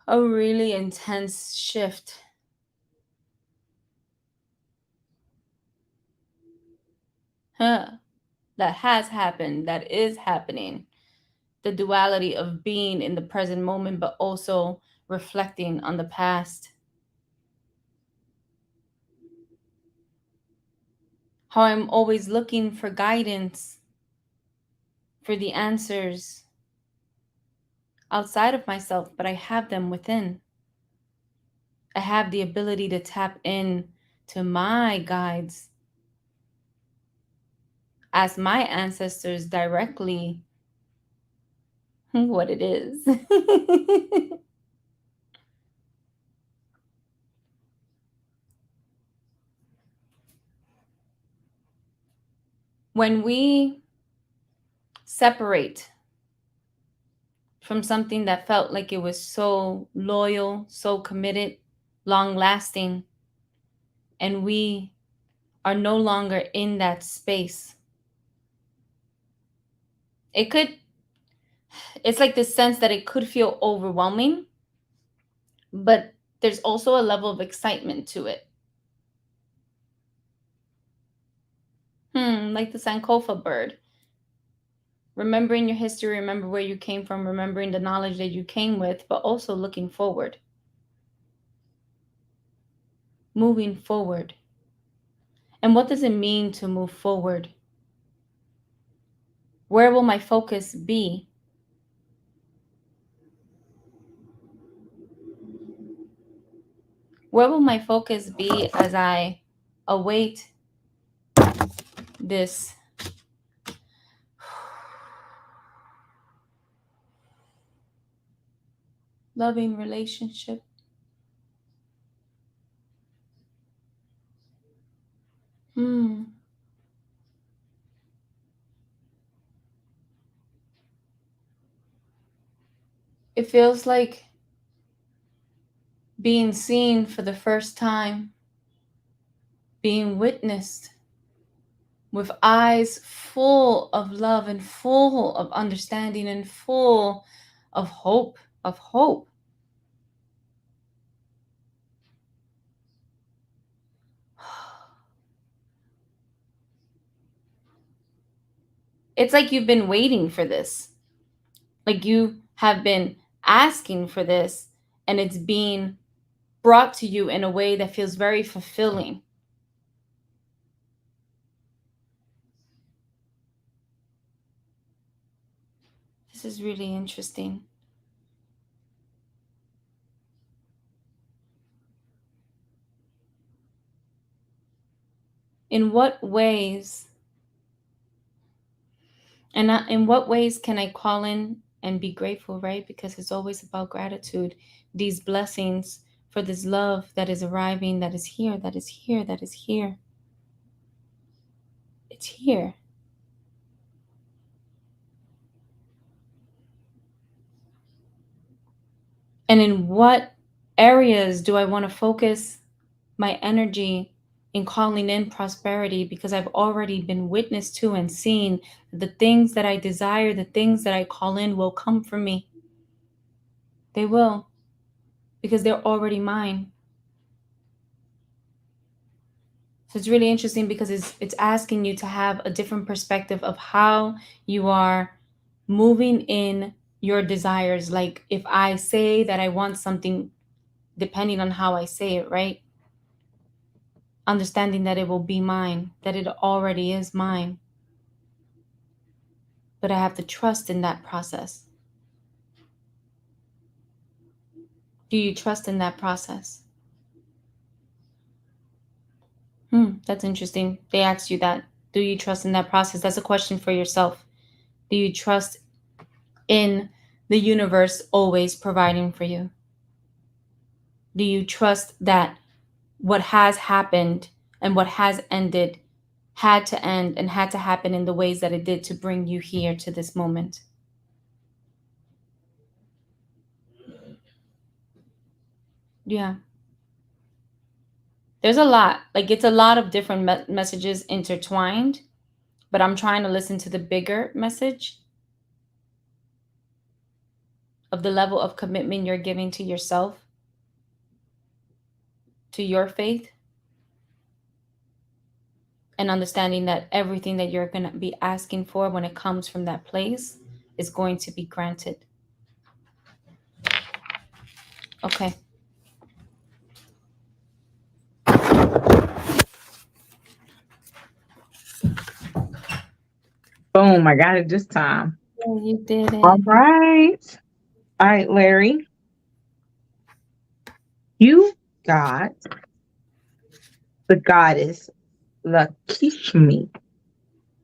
a really intense shift. That has happened, that is happening. The duality of being in the present moment, but also reflecting on the past. How I'm always looking for guidance, for the answers outside of myself, but I have them within. I have the ability to tap in to my guides, ask my ancestors directly what it is. When we separate from something that felt like it was so loyal, so committed, long lasting, and we are no longer in that space, it's like this sense that it could feel overwhelming, but there's also a level of excitement to it. Like the Sankofa bird. Remembering your history, remember where you came from, remembering the knowledge that you came with, but also looking forward. Moving forward. And what does it mean to move forward? Where will my focus be? Where will my focus be as I await this loving relationship? It feels like being seen for the first time, being witnessed with eyes full of love and full of understanding and full of hope, It's like you've been waiting for this. Like you have been asking for this, and it's being brought to you in a way that feels very fulfilling. This is really interesting. In what ways can I call in and be grateful, right? Because it's always about gratitude. These blessings for this love that is arriving, that is here, that is here, that is here. It's here. And in what areas do I want to focus my energy in calling in prosperity? Because I've already been witness to and seen the things that I desire, the things that I call in will come from me. They will, because they're already mine. So it's really interesting because it's asking you to have a different perspective of how you are moving in your desires. Like if I say that I want something, depending on how I say it, right? Understanding that it will be mine, that it already is mine. But I have to trust in that process. Do you trust in that process? That's interesting. They asked you that. Do you trust in that process? That's a question for yourself. Do you trust in the universe always providing for you? Do you trust that what has happened and what has ended had to end and had to happen in the ways that it did to bring you here to this moment? Yeah. There's a lot. Like it's a lot of different messages intertwined, but I'm trying to listen to the bigger message of the level of commitment you're giving to yourself, to your faith, and understanding that everything that you're going to be asking for when it comes from that place is going to be granted. Okay. Boom, I got it this time. Yeah, you did it. All right. All right, Larry. You got the goddess Lakshmi,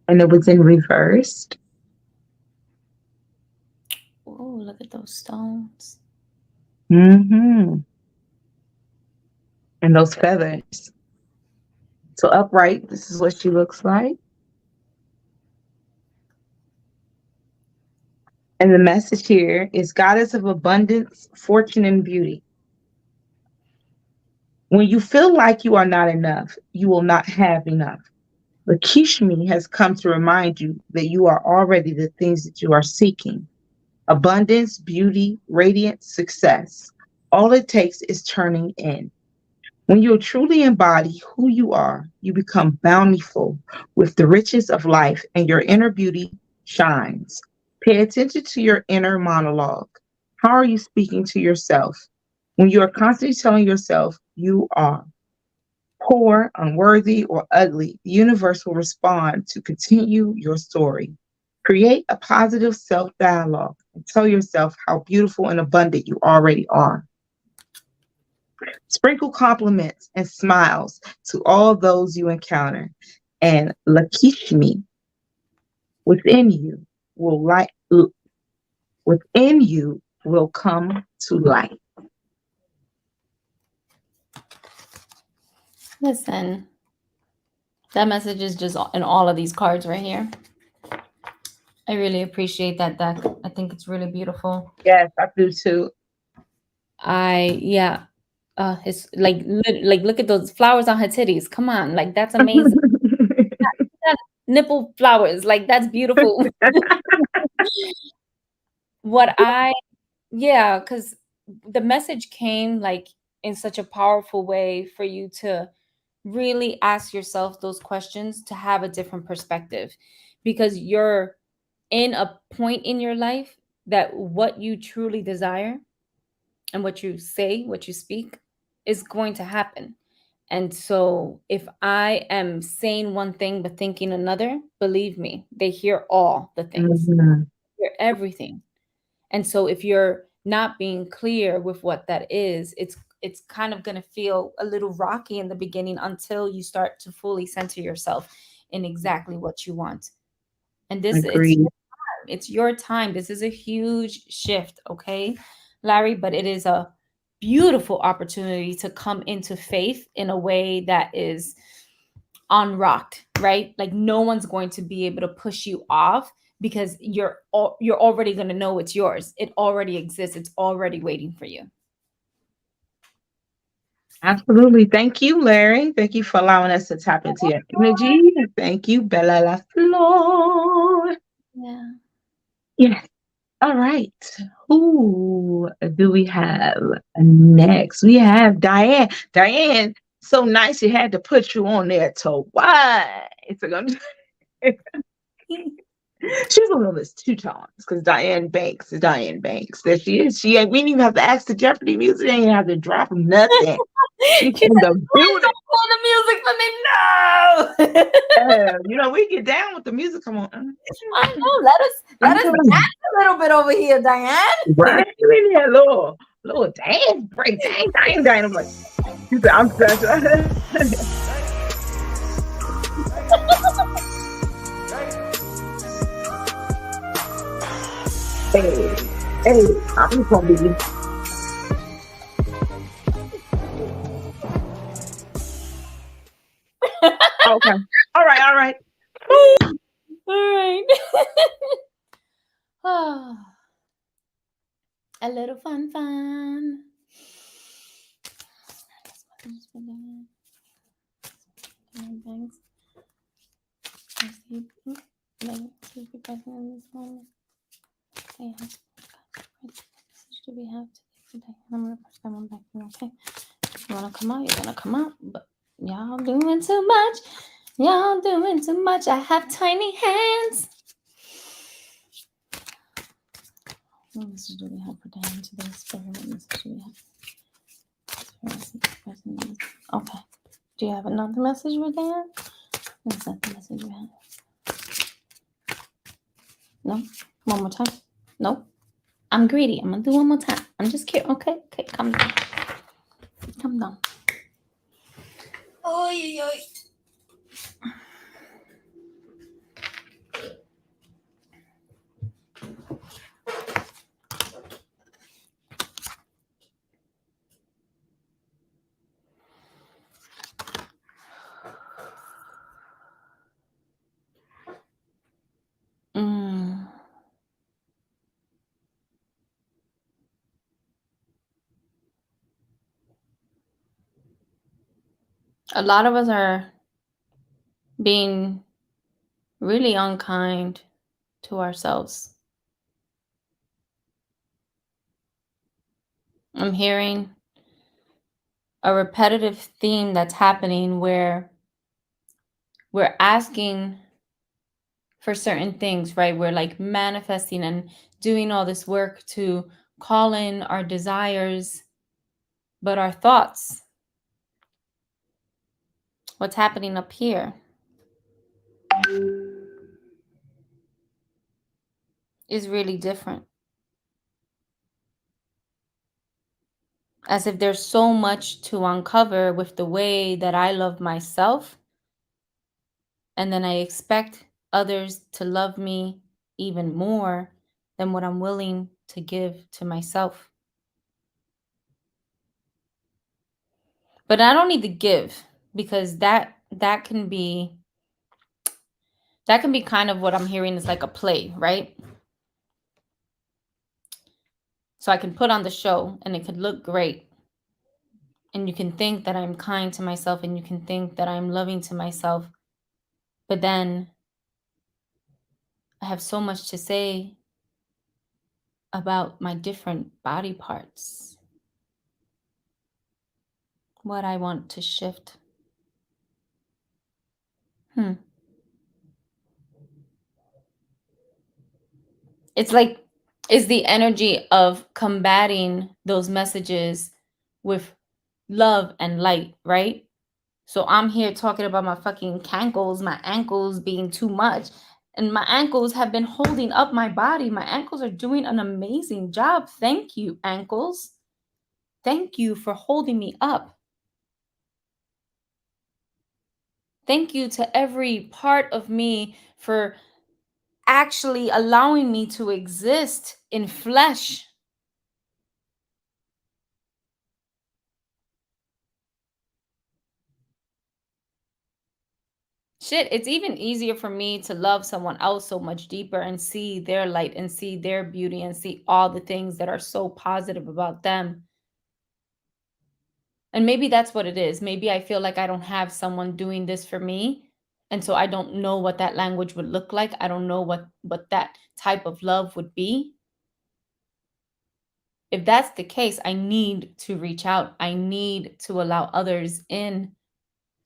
and it was in reversed. Oh, look at those stones. Mm-hmm. And those feathers. So upright, this is what she looks like. And the message here is goddess of abundance, fortune, and beauty. When you feel like you are not enough, you will not have enough. Lakshmi has come to remind you that you are already the things that you are seeking. Abundance, beauty, radiance, success. All it takes is turning in. When you truly embody who you are, you become bountiful with the riches of life and your inner beauty shines. Pay attention to your inner monologue. How are you speaking to yourself? When you are constantly telling yourself you are poor, unworthy, or ugly, the universe will respond to continue your story. Create a positive self dialogue and tell yourself how beautiful and abundant you already are. Sprinkle compliments and smiles to all those you encounter, and Lakshmi within you will light within you will come to light. Listen, that message is just in all of these cards right here. I really appreciate that deck. I think it's really beautiful. Yes, I do too. Yeah. It's like look at those flowers on her titties. Come on, like that's amazing. That nipple flowers, like that's beautiful. What I Yeah, because the message came like in such a powerful way for you to really ask yourself those questions to have a different perspective, because you're in a point in your life that what you truly desire and what you say, what you speak, is going to happen. And so if I am saying one thing but thinking another, believe me, they hear all the things, Mhm. hear everything. And so if you're not being clear with what that is, it's kind of going to feel a little rocky in the beginning until you start to fully center yourself in exactly what you want. And this Agreed. it's your time. This is a huge shift, okay, Larry, but it is a beautiful opportunity to come into faith in a way that is unrocked, right? Like no one's going to be able to push you off because you're already going to know it's yours. It already exists. It's already waiting for you. Absolutely. Thank you, Larry. Thank you for allowing us to tap into your energy. Thank you, Bela La Flor. Yeah. Yes. All right. Who do we have next? We have Diane. Diane, so nice you had to put you on there to why? She's on the list 2 times because Diane Banks is Diane Banks. There she is. She ain't. We didn't even have to ask the Jeopardy music. They didn't have to drop nothing. She's in the building. Pull the music for me, no. You know, we get down with the music. Come on. I know. Let us dance a little bit over here, Diane. Right? We need a little dance break. Dang. I'm like, she said, I'm special. Hey, I'm just gonna be. Okay. All right. Oh, a little fun. Do we have today? I'm gonna push that one back. Okay. You wanna come out? You're gonna come out. But y'all doing too much. I have tiny hands. What message do we have for Dan today? What message do we have? Okay. Do you have another message for Dan? Is that the message we have? No? One more time? No? I'm greedy. I'm gonna do one more time. I'm just kidding. Okay, calm down. Oy. A lot of us are being really unkind to ourselves. I'm hearing a repetitive theme that's happening where we're asking for certain things, right? We're like manifesting and doing all this work to call in our desires, but our thoughts, what's happening up here, is really different. As if there's so much to uncover with the way that I love myself, and then I expect others to love me even more than what I'm willing to give to myself. But I don't need to give, because that can be kind of what I'm hearing is like a play, right? So I can put on the show and it could look great. And you can think that I'm kind to myself and you can think that I'm loving to myself. But then I have so much to say about my different body parts, what I want to shift. It's like, it's the energy of combating those messages with love and light, right? So I'm here talking about my fucking cankles, my ankles being too much. And my ankles have been holding up my body. My ankles are doing an amazing job. Thank you, ankles. Thank you for holding me up. Thank you to every part of me for actually allowing me to exist in flesh. Shit, it's even easier for me to love someone else so much deeper and see their light and see their beauty and see all the things that are so positive about them. And maybe that's what it is. Maybe I feel like I don't have someone doing this for me. And so I don't know what that language would look like. I don't know what that type of love would be. If that's the case, I need to reach out. I need to allow others in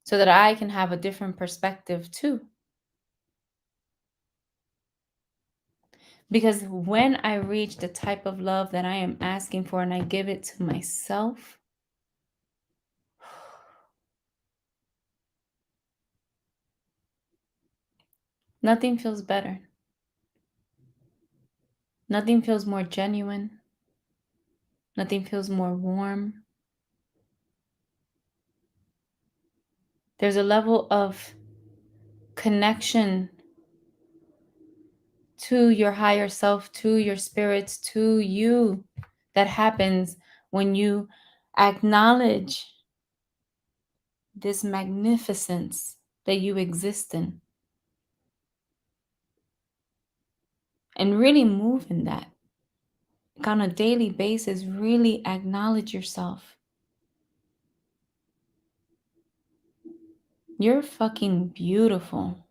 so that I can have a different perspective too. Because when I reach the type of love that I am asking for and I give it to myself, nothing feels better. Nothing feels more genuine. Nothing feels more warm. There's a level of connection to your higher self, to your spirits, to you that happens when you acknowledge this magnificence that you exist in and really move in that. Like on a daily basis, really acknowledge yourself. You're fucking beautiful.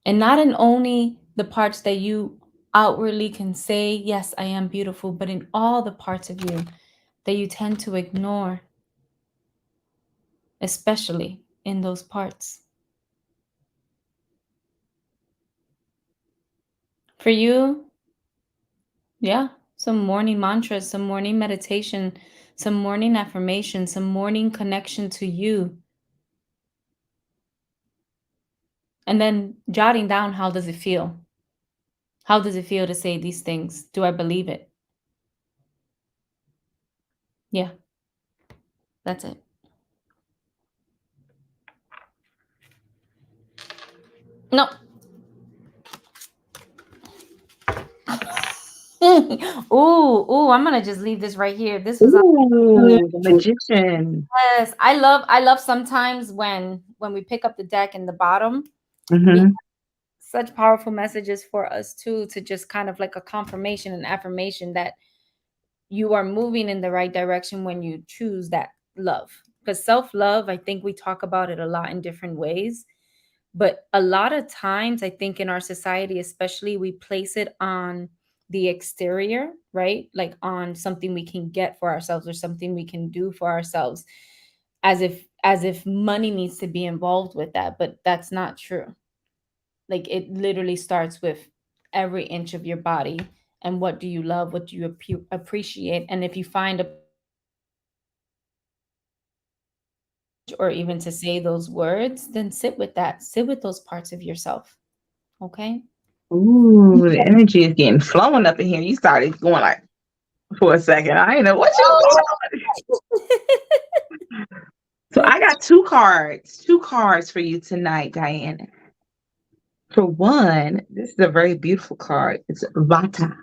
And not in only the parts that you outwardly can say, yes, I am beautiful, but in all the parts of you that you tend to ignore, especially in those parts. For you, yeah, some morning mantras, some morning meditation, some morning affirmation, some morning connection to you. And then jotting down, how does it feel? How does it feel to say these things? Do I believe it? Yeah, that's it. No. Ooh, I'm gonna just leave this right here. This was Ooh, the magician. yes. I love sometimes when we pick up the deck in the bottom, we have Mm-hmm. such powerful messages for us too, to just kind of like a confirmation and affirmation that you are moving in the right direction when you choose that love. Because self-love, I think we talk about it a lot in different ways. But a lot of times, I think in our society, especially, we place it on the exterior, right? Like on something we can get for ourselves or something we can do for ourselves, as if money needs to be involved with that. But that's not true. Like it literally starts with every inch of your body and what do you love, what do you appreciate, and if you find a or even to say those words, then sit with that. Sit with those parts of yourself. Okay? Ooh, the energy is getting flowing up in here. You started going like for a second. I didn't know what you was doing. So I got two cards for you tonight, Diana. For one, this is a very beautiful card. It's Vata,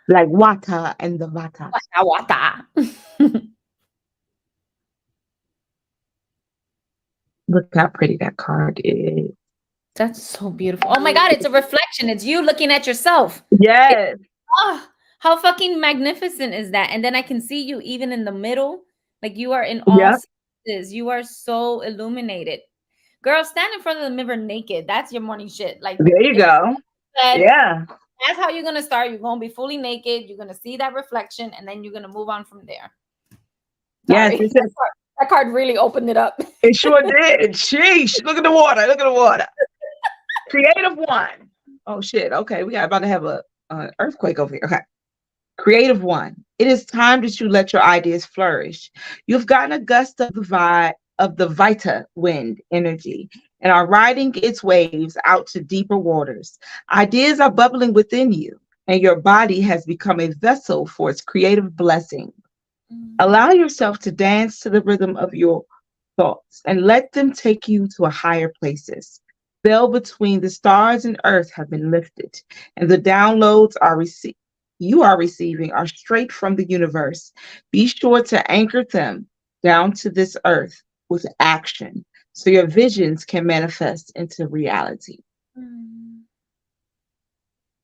like water and the Vata. Wata, wata. Look how pretty that card is. That's so beautiful. Oh my God, it's a reflection. It's you looking at yourself. Yes. Ah, how fucking magnificent is that? And then I can see you even in the middle. Like you are in all Yep. senses. You are so illuminated. Girl, stand in front of the mirror naked. That's your morning shit. Like There you in go. bed, Yeah. that's how you're gonna start. You're gonna be fully naked. You're gonna see that reflection, and then you're gonna move on from there. Yes. Sorry, that card really opened it up. It sure did. Sheesh. Look at the water. Look at the water. Creative one. Oh shit. Okay. We got about to have a earthquake over here. Okay. Creative one. It is time that you let your ideas flourish. You've gotten a gust of the Vita wind energy and are riding its waves out to deeper waters. Ideas are bubbling within you, and your body has become a vessel for its creative blessing. Allow yourself to dance to the rhythm of your thoughts and let them take you to higher places. Veil between the stars and earth have been lifted, and the downloads you are receiving are straight from the universe. Be sure to anchor them down to this earth with action so your visions can manifest into reality.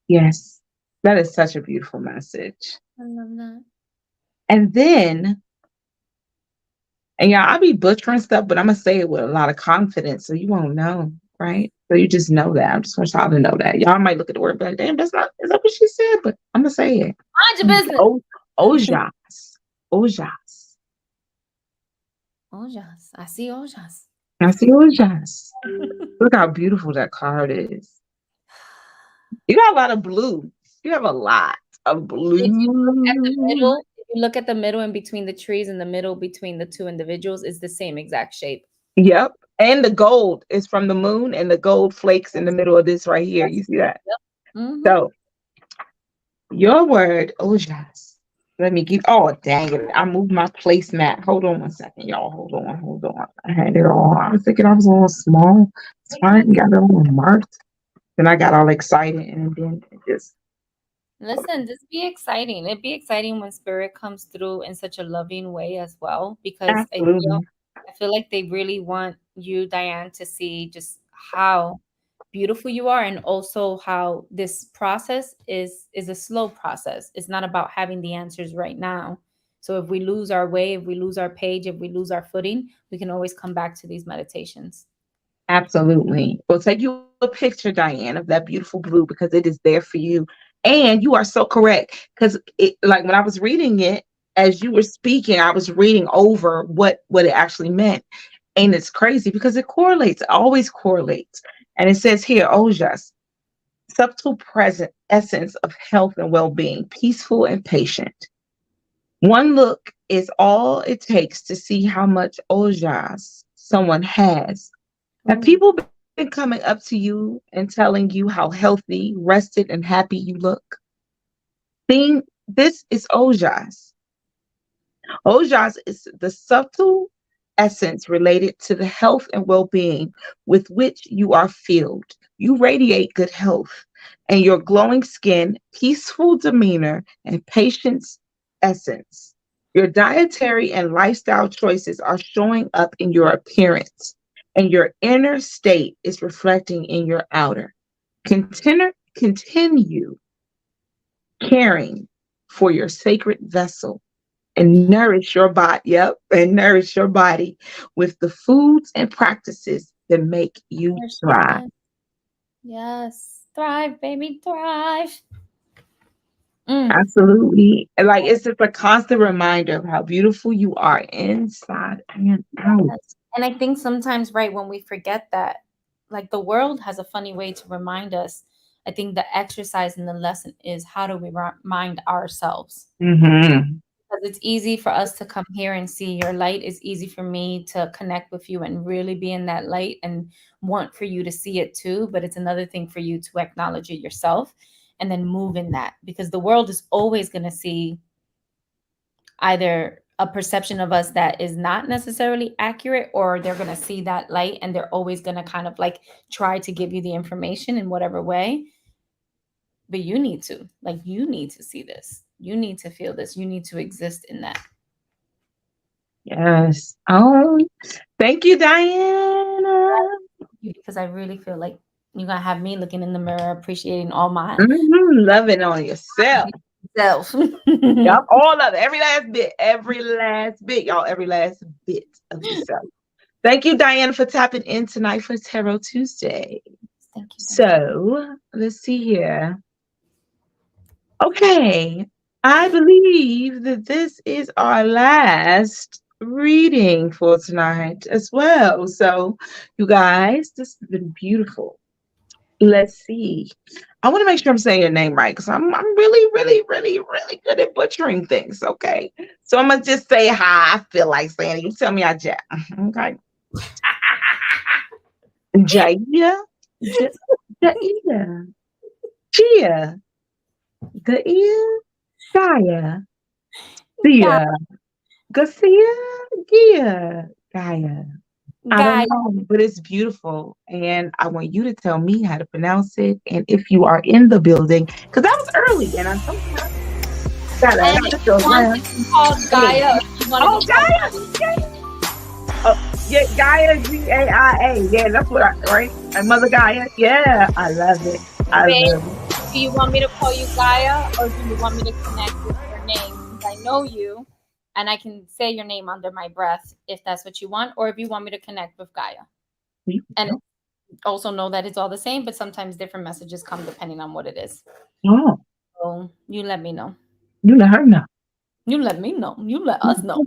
Yes, that is such a beautiful message. I love that. And then, and yeah, I'll be butchering stuff, but I'm going to say it with a lot of confidence so you won't know, right? So you just know that. I just want y'all to know that. Y'all might look at the word and be like, damn, is that what she said? But I'm going to say it. Mind your business. Ojas. Ojas. Ojas. I see Ojas. I see Ojas. Look how beautiful that card is. You got a lot of blue. You have a lot of blue. If you look at the middle in between the trees and the middle between the two individuals is the same exact shape. Yep. And the gold is from the moon and the gold flakes in the middle of this right here. You see that? Yep. Mm-hmm. So your word, Ojas. Let me keep. Oh, dang it. I moved my placemat. Hold on one second, y'all. Hold on. I had it all. I was thinking I was a little small. It's fine. You got it all marked. Then I got all excited and then it just. Listen, this be exciting. It'd be exciting when spirit comes through in such a loving way as well, because I feel like they really want you, Diane, to see just how beautiful you are, and also how this process is a slow process. It's not about having the answers right now. So if we lose our way, if we lose our page, if we lose our footing, we can always come back to these meditations. Absolutely. We'll take you a picture, Diane, of that beautiful blue because it is there for you. And you are so correct, because like when I was reading it, as you were speaking, I was reading over what it actually meant. And it's crazy because it correlates. It always correlates. And it says here, Ojas, subtle present essence of health and well-being, peaceful and patient. One look is all it takes to see how much Ojas someone has. Have people been coming up to you and telling you how healthy, rested, and happy you look? This is Ojas. Ojas is the subtle essence related to the health and well-being with which you are filled. You radiate good health, and your glowing skin, peaceful demeanor, and patience essence. Your dietary and lifestyle choices are showing up in your appearance, and your inner state is reflecting in your outer. Continue caring for your sacred vessel and nourish your body. Yep, and nourish your body with the foods and practices that make you thrive. Yes, thrive, baby, thrive. Absolutely. Like, it's just a constant reminder of how beautiful you are inside and out. And I think sometimes, right, when we forget that, like, the world has a funny way to remind us. I think the exercise and the lesson is, how do we remind ourselves? Mm-hmm. Because it's easy for us to come here and see your light. It's easy for me to connect with you and really be in that light and want for you to see it too. But it's another thing for you to acknowledge it yourself and then move in that, because the world is always going to see either a perception of us that is not necessarily accurate, or they're going to see that light and they're always going to kind of like try to give you the information in whatever way. But you need to see this. You need to feel this. You need to exist in that. Yes. Oh, thank you, Diana. Because I really feel like you're going to have me looking in the mirror, appreciating all my loving on yourself. Yep, all of it. Every last bit, y'all. Every last bit of yourself. Thank you, Diana, for tapping in tonight for Tarot Tuesday. Thank you. So let's see here. Okay, I believe that this is our last reading for tonight as well. So, you guys, this has been beautiful. Let's see. I want to make sure I'm saying your name right, because I'm really, really, really, really good at butchering things. Okay, so I'm gonna just say how I feel like saying it. You tell me I jack. Okay. Jaya, Jaya, Gia, Gaia, Gaia, Sia, Garcia, Gia, Gaia. I don't know, but it's beautiful, and I want you to tell me how to pronounce it, and if you are in the building, because that was early, and I'm so called Gaia. Oh, Gaia! Yeah, Gaia, Gaia. Yeah, that's what right? And Mother Gaia. Yeah, I love it. I Babe, love it. do you want me to call you Gaia or do you want me to connect with your name since I know you and I can say your name under my breath if that's what you want, or if you want me to connect with Gaia. And also know that it's all the same, but sometimes different messages come depending on what it is. Oh, So you let me know. you let her know. You let me know. You let us know.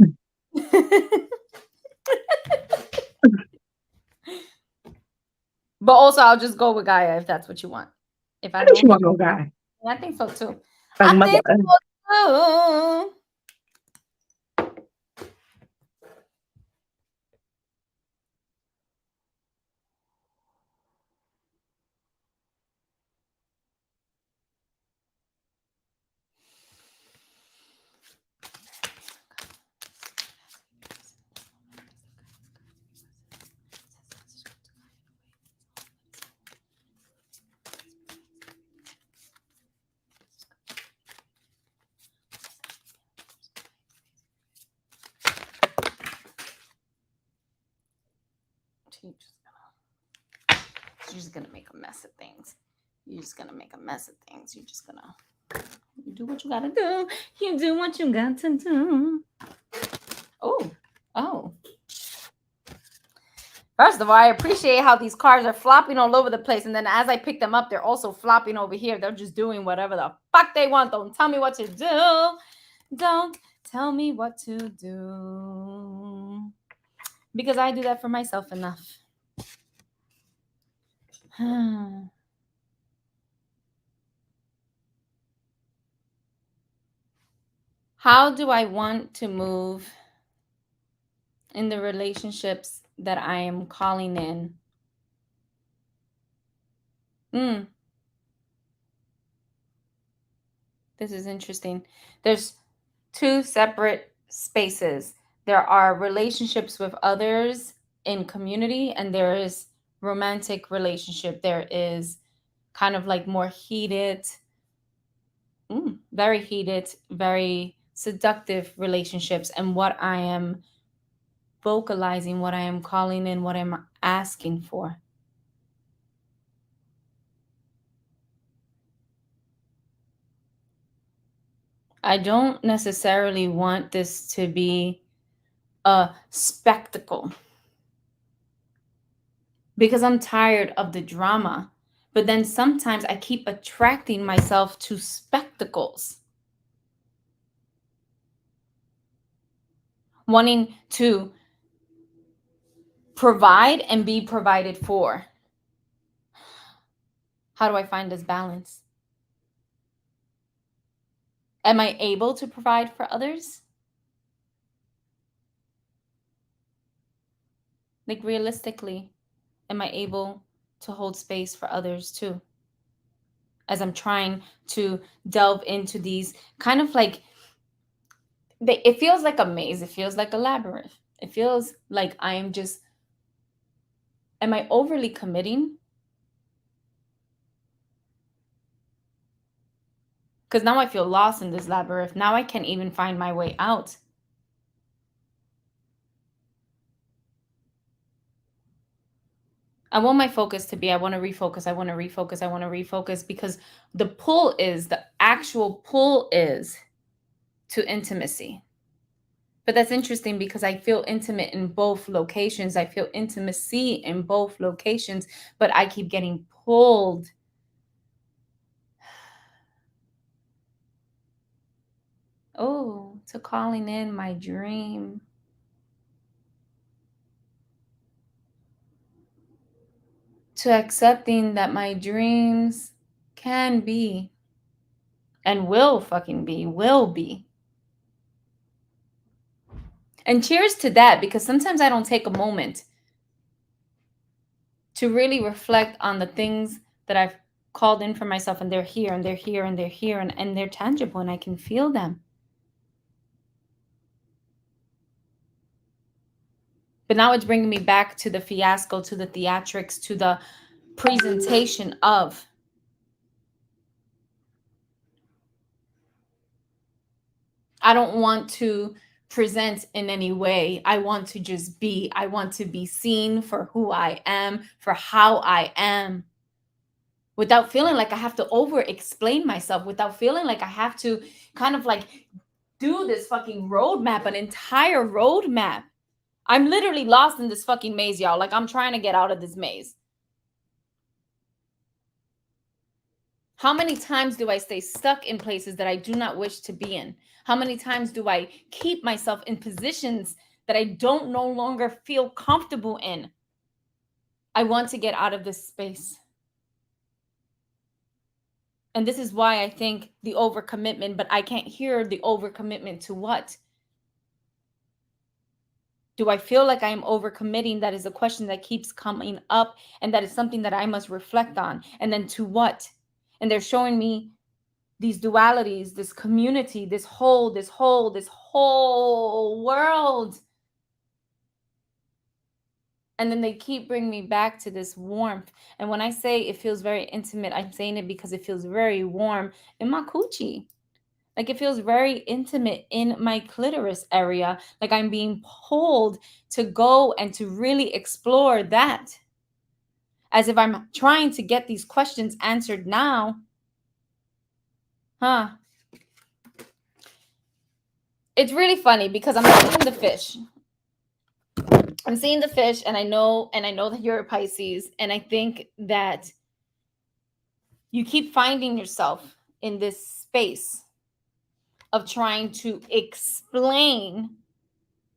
But also, I'll just go with Gaia if that's what you want. If I think know, she want to go Gaia. I think so too. Like I Mother. think so too. You're just gonna make a mess of things. You're just gonna make a mess of things. You're just gonna you do what you gotta do. You do what you got to do. Oh. First of all, I appreciate how these cars are flopping all over the place. And then as I pick them up, they're also flopping over here. They're just doing whatever the fuck they want. Don't tell me what to do. Don't tell me what to do. Because I do that for myself enough. How do I want to move in the relationships that I am calling in? This is interesting. There's two separate spaces. There are relationships with others in community, and there is romantic relationship. There is kind of like more heated, very heated, very seductive relationships. And what I am vocalizing, what I am calling in, what I'm asking for. I don't necessarily want this to be a spectacle because I'm tired of the drama. But then sometimes I keep attracting myself to spectacles, wanting to provide and be provided for. How do I find this balance? Am I able to provide for others? Like realistically, am I able to hold space for others too? As I'm trying to delve into these kind of like, it feels like a maze. It feels like a labyrinth. It feels like am I overly committing? Because now I feel lost in this labyrinth. Now I can't even find my way out. I want my focus to be, I want to refocus, I want to refocus, I want to refocus, because the actual pull is to intimacy. But that's interesting because I feel intimate in both locations. I feel intimacy in both locations, but I keep getting pulled. To calling in my dream. To accepting that my dreams can be and will be. And cheers to that, because sometimes I don't take a moment to really reflect on the things that I've called in for myself, and they're here and they're here and they're here and they're tangible and I can feel them. But now it's bringing me back to the fiasco, to the theatrics, to the presentation of. I don't want to present in any way. I want to just be. I want to be seen for who I am, for how I am, without feeling like I have to over explain myself, without feeling like I have to kind of like do this fucking roadmap, an entire roadmap. I'm literally lost in this fucking maze, y'all. Like, I'm trying to get out of this maze. How many times do I stay stuck in places that I do not wish to be in? How many times do I keep myself in positions that I don't no longer feel comfortable in? I want to get out of this space. And this is why I think the overcommitment, but I can't hear the overcommitment to what? Do I feel like I am overcommitting? That is a question that keeps coming up, and that is something that I must reflect on. And then to what? And they're showing me these dualities, this community, this whole world. And then they keep bringing me back to this warmth. And when I say it feels very intimate, I'm saying it because it feels very warm in my coochie. Like, it feels very intimate in my clitoris area. Like, I'm being pulled to go and to really explore that. As if I'm trying to get these questions answered now. Huh. It's really funny because I'm seeing the fish. I'm seeing the fish, and I know that you're a Pisces, and I think that you keep finding yourself in this space of trying to explain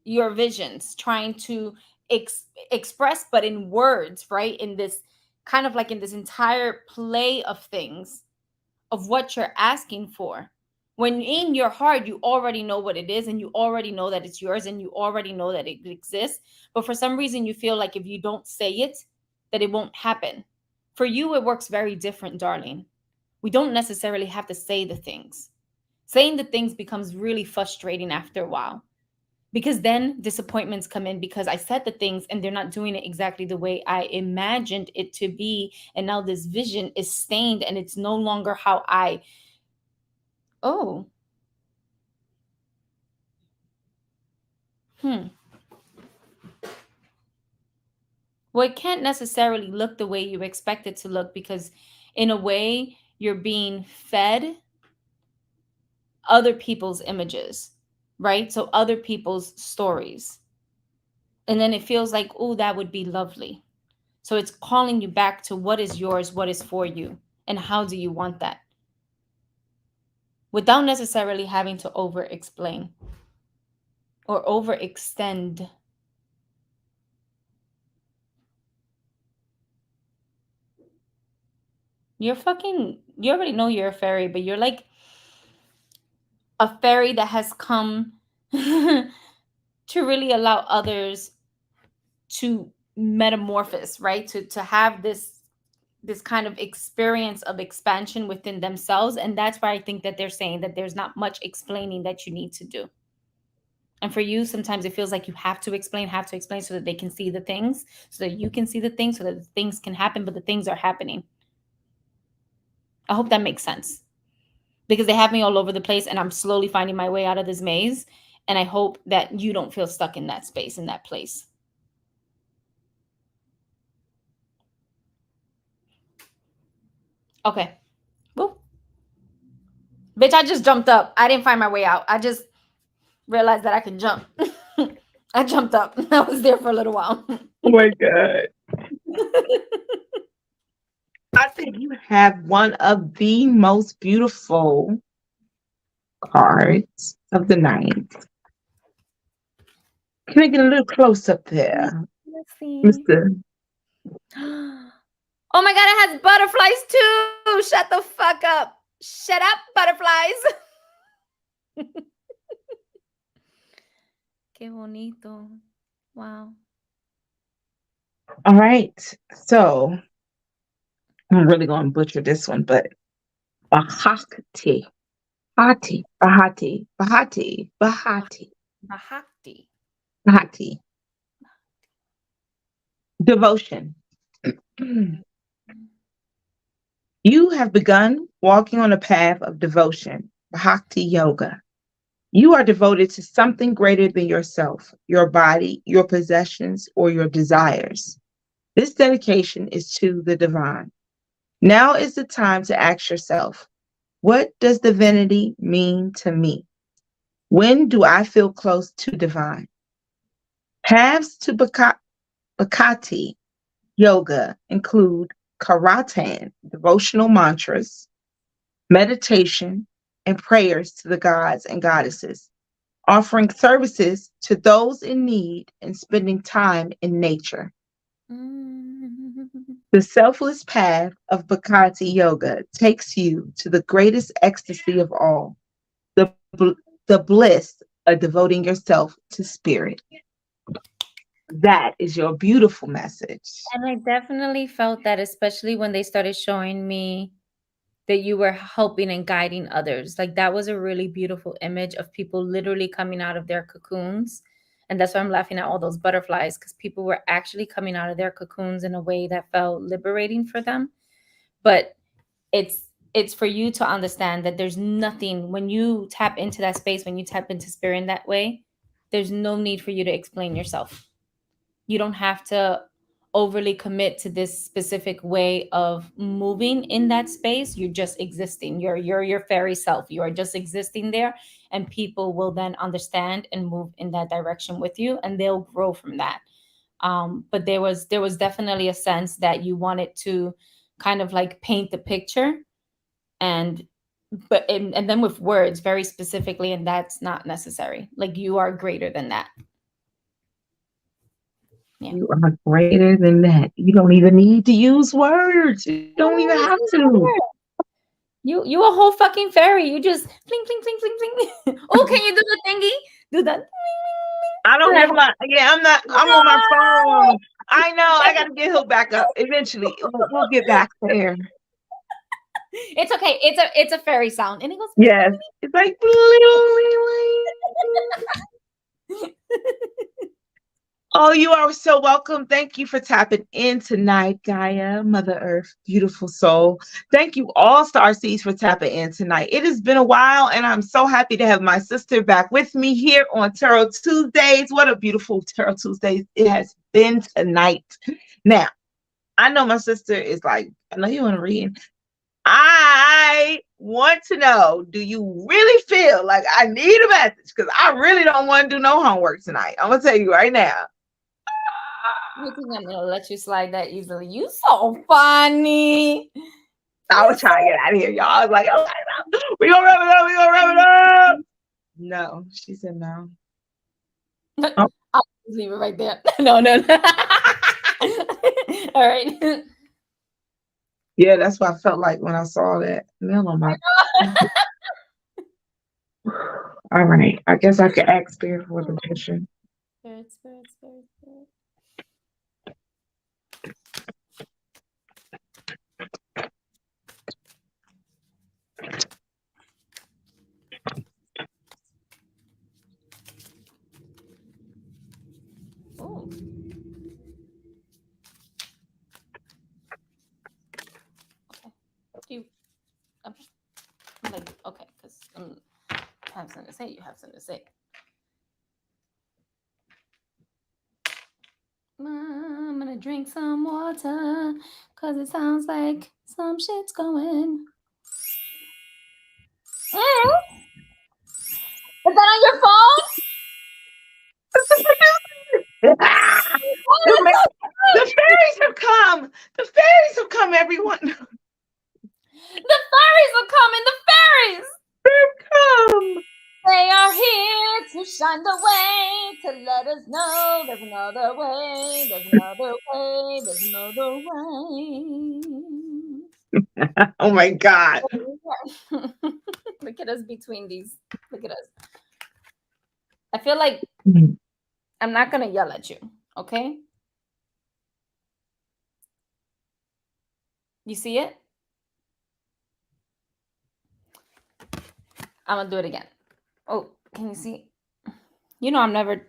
your visions, trying to express, but in words, right? In this kind of like in this entire play of things, of what you're asking for. When in your heart, you already know what it is, and you already know that it's yours, and you already know that it exists. But for some reason, you feel like if you don't say it, that it won't happen. For you, it works very different, darling. We don't necessarily have to say the things. Saying the things becomes really frustrating after a while, because then disappointments come in because I said the things and they're not doing it exactly the way I imagined it to be. And now this vision is stained, and it's no longer how I... Oh. Well, it can't necessarily look the way you expect it to look, because in a way you're being fed other people's images, right? So other people's stories. And then it feels like, oh, that would be lovely. So it's calling you back to what is yours, what is for you, and how do you want that? Without necessarily having to over-explain or overextend. You already know you're a fairy, but you're like a fairy that has come to really allow others to metamorphose, right? To have this kind of experience of expansion within themselves. And that's why I think that they're saying that there's not much explaining that you need to do. And for you, sometimes it feels like you have to explain so that they can see the things, so that you can see the things, so that the things can happen, but the things are happening. I hope that makes sense, because they have me all over the place, and I'm slowly finding my way out of this maze. And I hope that you don't feel stuck in that space, in that place. Okay. Woo. Bitch, I just jumped up. I didn't find my way out. I just realized that I can jump. I jumped up. I was there for a little while. Oh my God. I think you have one of the most beautiful cards of the night. Can I get a little close up there? Mr. Oh my God, it has butterflies too. Shut the fuck up. Shut up, butterflies. Qué bonito. Wow. All right. So I'm really going to butcher this one, but Bahati. Bahati. Bahati. Bahati. Bahati. Bahakti. Bahati. Devotion. You have begun walking on a path of devotion, Bhakti Yoga. You are devoted to something greater than yourself, your body, your possessions, or your desires. This dedication is to the divine. Now is the time to ask yourself, what does divinity mean to me? When do I feel close to divine? Paths to Bhakti yoga include karatan, devotional mantras, meditation, and prayers to the gods and goddesses, offering services to those in need, and spending time in nature. The selfless path of Bhakti yoga takes you to the greatest ecstasy of all, the, the bliss of devoting yourself to spirit. That is your beautiful message. And I definitely felt that, especially when they started showing me that you were helping and guiding others. Like, that was a really beautiful image of people literally coming out of their cocoons. And that's why I'm laughing at all those butterflies, because people were actually coming out of their cocoons in a way that felt liberating for them. But it's for you to understand that there's nothing, when you tap into that space, when you tap into spirit in that way, there's no need for you to explain yourself. You don't have to overly commit to this specific way of moving in that space. You're just existing. You're your fairy self. You are just existing there, and people will then understand and move in that direction with you, and they'll grow from that. But there was definitely a sense that you wanted to kind of like paint the picture, and and then with words very specifically, and that's not necessary. Like, you are greater than that. Yeah. You are greater than that. You don't even need to use words. You don't even have to. You a whole fucking fairy. You just bling bling bling bling bling. Oh, can you do the thingy? Do that. I don't have my. Yeah, I'm not. I'm on my phone. I know. I got to get hooked back up. Eventually, we'll get back there. It's okay. It's a fairy sound, and it goes. Yes, it's like. Oh, you are so welcome. Thank you for tapping in tonight, Gaia, Mother Earth, beautiful soul. Thank you, all Starseeds, for tapping in tonight. It has been a while, and I'm so happy to have my sister back with me here on Tarot Tuesdays. What a beautiful Tarot Tuesdays it has been tonight. Now, I know my sister is like, I know you want to read. I want to know, do you really feel like I need a message? Because I really don't want to do no homework tonight. I'm going to tell you right now. You think I'm gonna let you slide that easily? You so funny. I was trying to get out of here, y'all. I was like, oh, we gonna wrap it up. We gonna wrap it up. No, she said no. Oh. I'll just leave it right there. No. All right. Yeah, that's what I felt like when I saw that mail on my. All right, I guess I could ask Spirit for the picture. Spirit. Oh. Okay. I'm like, okay, because I have something to say. You have something to say. I'm gonna drink some water because it sounds like some shit's going. Is that on your phone? The fairies have come. The fairies have come, everyone. The fairies are coming. The fairies. They've come. They are here to shine the way, to let us know there's another way, there's another way, there's another way. Oh my God. Look at us between these. Look at us. I feel like I'm not going to yell at you, okay? You see it? I'm going to do it again. Oh, can you see? You know, I'm never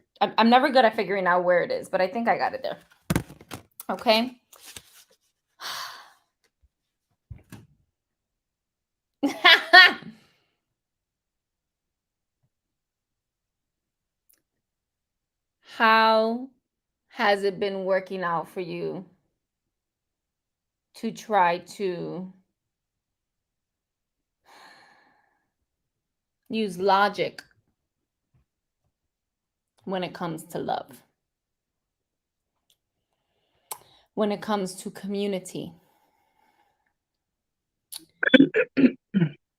good at figuring out where it is, but I think I got it there. Okay. how has it been working out for you to try to use logic when it comes to love, when it comes to community,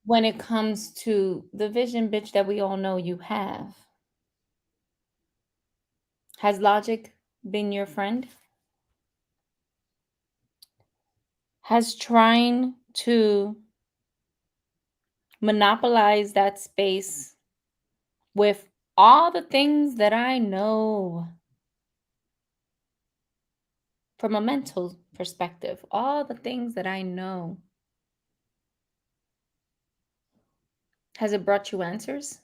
when it comes to the vision, bitch, that we all know you have? Has logic been your friend? Has trying to monopolize that space with all the things that I know from a mental perspective, all the things that I know, has it brought you answers?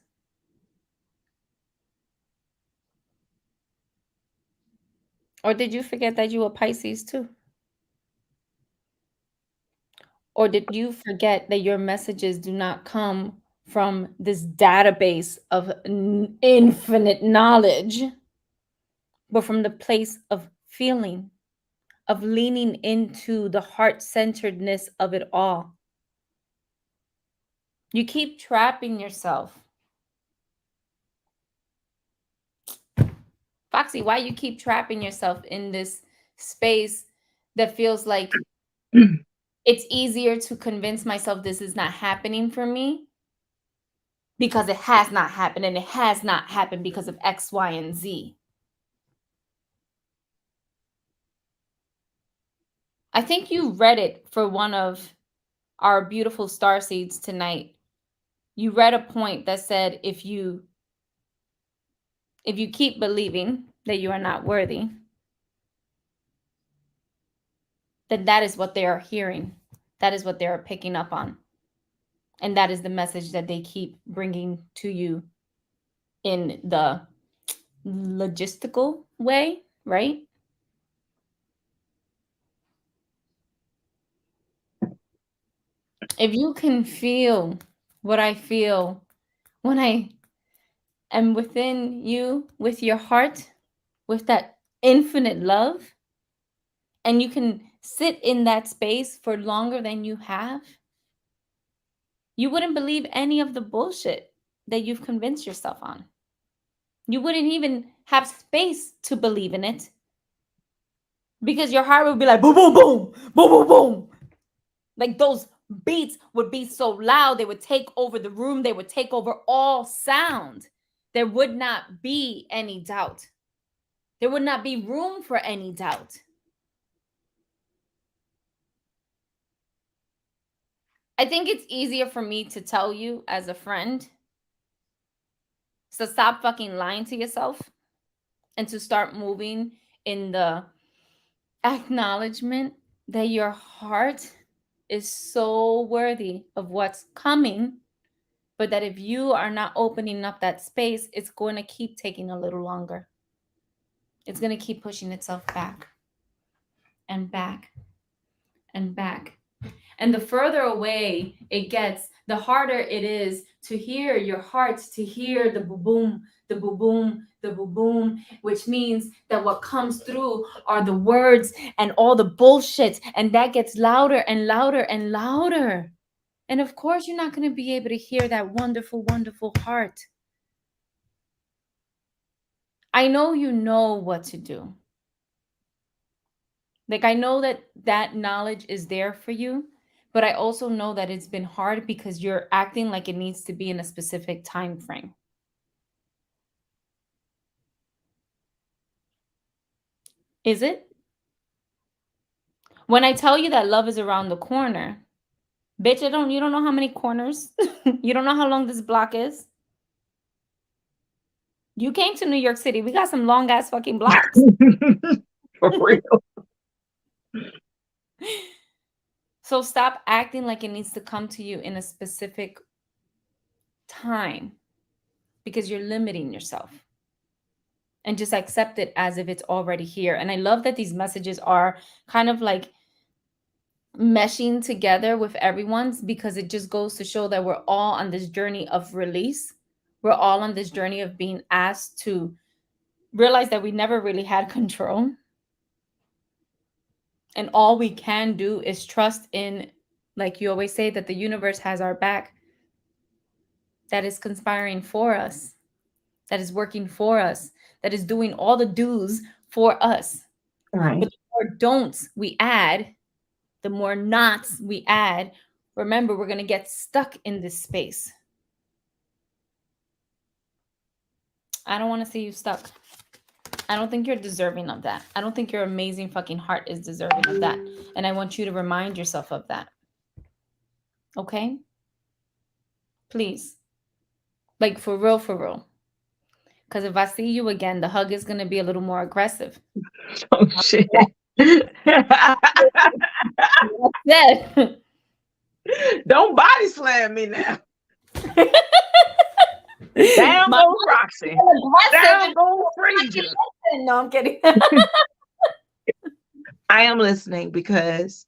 Or did you forget that you were Pisces too? Or did you forget that your messages do not come from this database of infinite knowledge, but from the place of feeling, of leaning into the heart-centeredness of it all? You keep trapping yourself. Foxy, why you keep trapping yourself in this space that feels like it's easier to convince myself this is not happening for me because it has not happened, and it has not happened because of X, Y, and Z. I think you read it for one of our beautiful starseeds tonight. You read a point that said if you keep believing that you are not worthy, then that is what they are hearing. That is what they are picking up on. And that is the message that they keep bringing to you in the logistical way, right? If you can feel what I feel when I am within you, with your heart, with that infinite love, and you can sit in that space for longer than you have, you wouldn't believe any of the bullshit that you've convinced yourself on. You wouldn't even have space to believe in it because your heart would be like boom, boom, boom, boom, boom, boom. Like those beats would be so loud, they would take over the room, they would take over all sound. There would not be any doubt. There would not be room for any doubt. I think it's easier for me to tell you as a friend, so stop fucking lying to yourself and to start moving in the acknowledgement that your heart is so worthy of what's coming, but that if you are not opening up that space, it's going to keep taking a little longer. It's going to keep pushing itself back and back and back. And the further away it gets, the harder it is to hear your heart, to hear the boom, the boom, the boom, which means that what comes through are the words and all the bullshit. And that gets louder and louder and louder. And of course, you're not going to be able to hear that wonderful, wonderful heart. I know you know what to do. Like, I know that knowledge is there for you. But I also know that it's been hard because you're acting like it needs to be in a specific time frame. Is it? When I tell you that love is around the corner, bitch, you don't know how many corners. You don't know how long this block is. You came to New York City. We got some long ass fucking blocks. For real. So stop acting like it needs to come to you in a specific time because you're limiting yourself. And just accept it as if it's already here. And I love that these messages are kind of like meshing together with everyone's, because it just goes to show that we're all on this journey of release. We're all on this journey of being asked to realize that we never really had control. And all we can do is trust in, like you always say, that the universe has our back, that is conspiring for us, that is working for us, that is doing all the do's for us. Right. But the more don'ts we add, the more nots we add, remember, we're going to get stuck in this space. I don't want to see you stuck. I don't think you're deserving of that. I don't think your amazing fucking heart is deserving of that. And I want you to remind yourself of that. Okay? Please. Like, for real, for real. Because if I see you again, the hug is going to be a little more aggressive. Oh, shit. Don't body slam me now. Down goes Roxy. Down goes Frazier. No, I'm kidding. I am listening because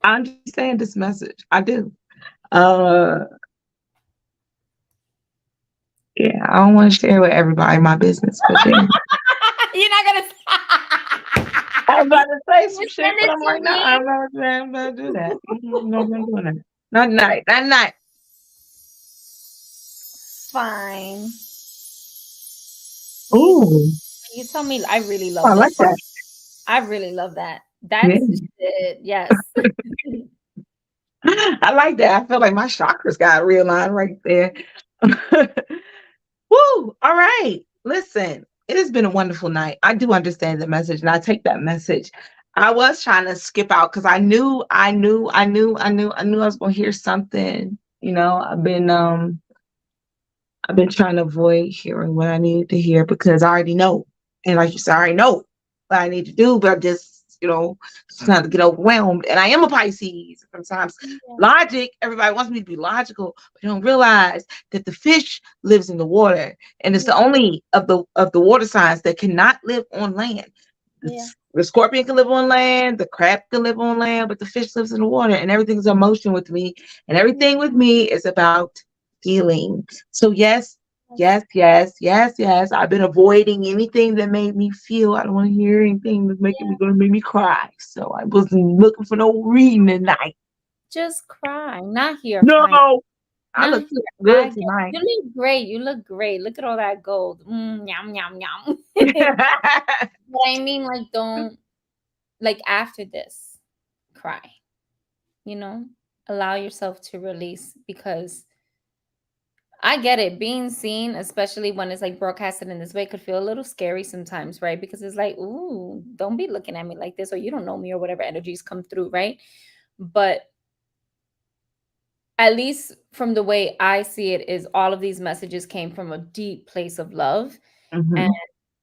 I understand this message. I do. Yeah, I don't want to share with everybody my business, but then You're not gonna. I'm about to say some shit, but I'm like, no, I'm not gonna do that. I'm not gonna do that. Not tonight. Not tonight. Fine. Ooh. You tell me. I really love I like that. I really love that. That's it. Yes. I like that. I feel like my chakras got realigned right there. Woo! All right. Listen, it has been a wonderful night. I do understand the message, and I take that message. I was trying to skip out because I knew I was going to hear something. You know, I've been trying to avoid hearing what I needed to hear because I already know, and like you said, I already know what I need to do, but I just, just not to get overwhelmed. And I am a Pisces. Sometimes logic, everybody wants me to be logical, but they don't realize that the fish lives in the water, and it's the only of the water signs that cannot live on land. The scorpion can live on land, the crab can live on land, but the fish lives in the water, and everything's emotion with me, and everything with me is about feeling. So yes. I've been avoiding anything that made me feel. I don't want to hear anything that's gonna make me cry. So I wasn't looking for no reading tonight. Just cry, not here. No, I look good tonight. You look great. You look great. Look at all that gold. Yum yum yum. But I mean, like, don't, like, after this, cry. Allow yourself to release, because I get it. Being seen, especially when it's like broadcasted in this way, could feel a little scary sometimes, right? Because it's like, ooh, don't be looking at me like this, or you don't know me, or whatever energies come through, right? But at least from the way I see it, is all of these messages came from a deep place of love. Mm-hmm.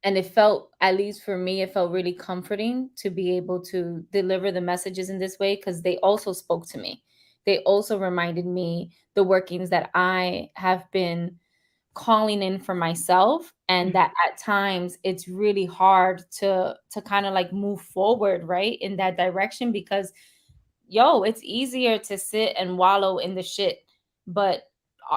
And it felt, at least for me, it felt really comforting to be able to deliver the messages in this way, because they also spoke to me. They also reminded me the workings that I have been calling in for myself, and that at times it's really hard to kind of like move forward, right, in that direction, because it's easier to sit and wallow in the shit. But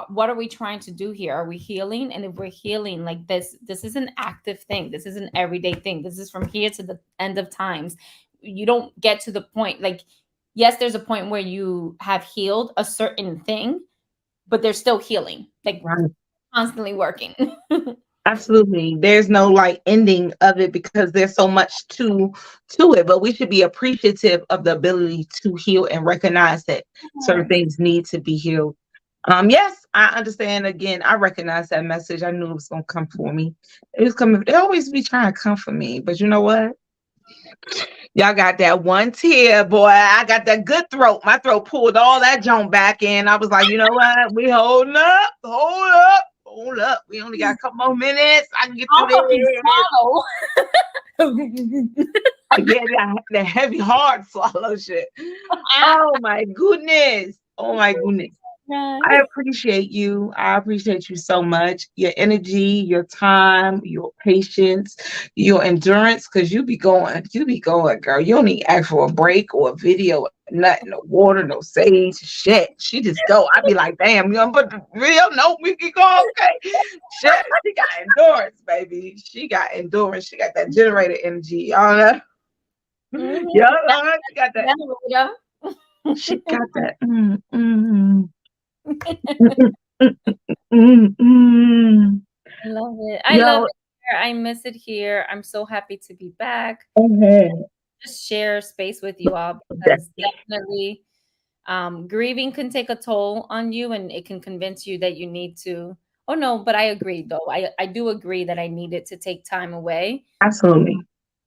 what are we trying to do here? Are we healing? And if we're healing, like, this is an active thing. This is an everyday thing. This is from here to the end of times. You don't get to the point, like, yes, there's a point where you have healed a certain thing, but there's still healing, like, constantly working. Absolutely. There's no like ending of it, because there's so much to it, but we should be appreciative of the ability to heal and recognize that certain things need to be healed. Yes, I understand. Again, I recognize that message. I knew it was going to come for me. It was coming. They always be trying to come for me, but you know what? Y'all got that one tear, boy. I got that good throat. My throat pulled all that junk back in. I was like, you know what? We holding up. Hold up. We only got a couple more minutes. I can get through this. Again, that heavy, hard swallow shit. Oh my goodness. I appreciate you. I appreciate you so much. Your energy, your time, your patience, your endurance, because you be going, girl. You don't need to ask for a break or a video, nothing, no water, no sage, shit. She just go. I be like, damn, you gonna put the video? Nope, we can go. Okay. Shit, she got endurance. baby. She got endurance. She got that generator energy. Y'all know? Mhm. Y'all she got that. Generator. She got that. Mm. I love it. I love Yo, it here. I miss it here. I'm so happy to be back. mhm. Just share space with you all That's because definitely grieving can take a toll on you and it can convince you that you need to. Oh no, but I agree though. I do agree that I needed to take time away. absolutely.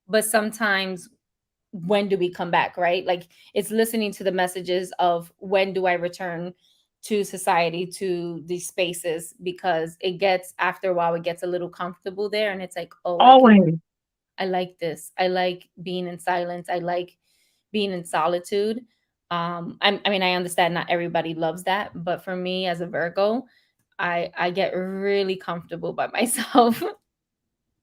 But sometimes when do we come back, right? Like it's listening to the messages of when do I return to society, to these spaces, because it gets, after a while, it gets a little comfortable there and it's like, oh, Always. I like this. I like being in silence. I like being in solitude. I mean, I understand not everybody loves that, but for me as a Virgo, I get really comfortable by myself.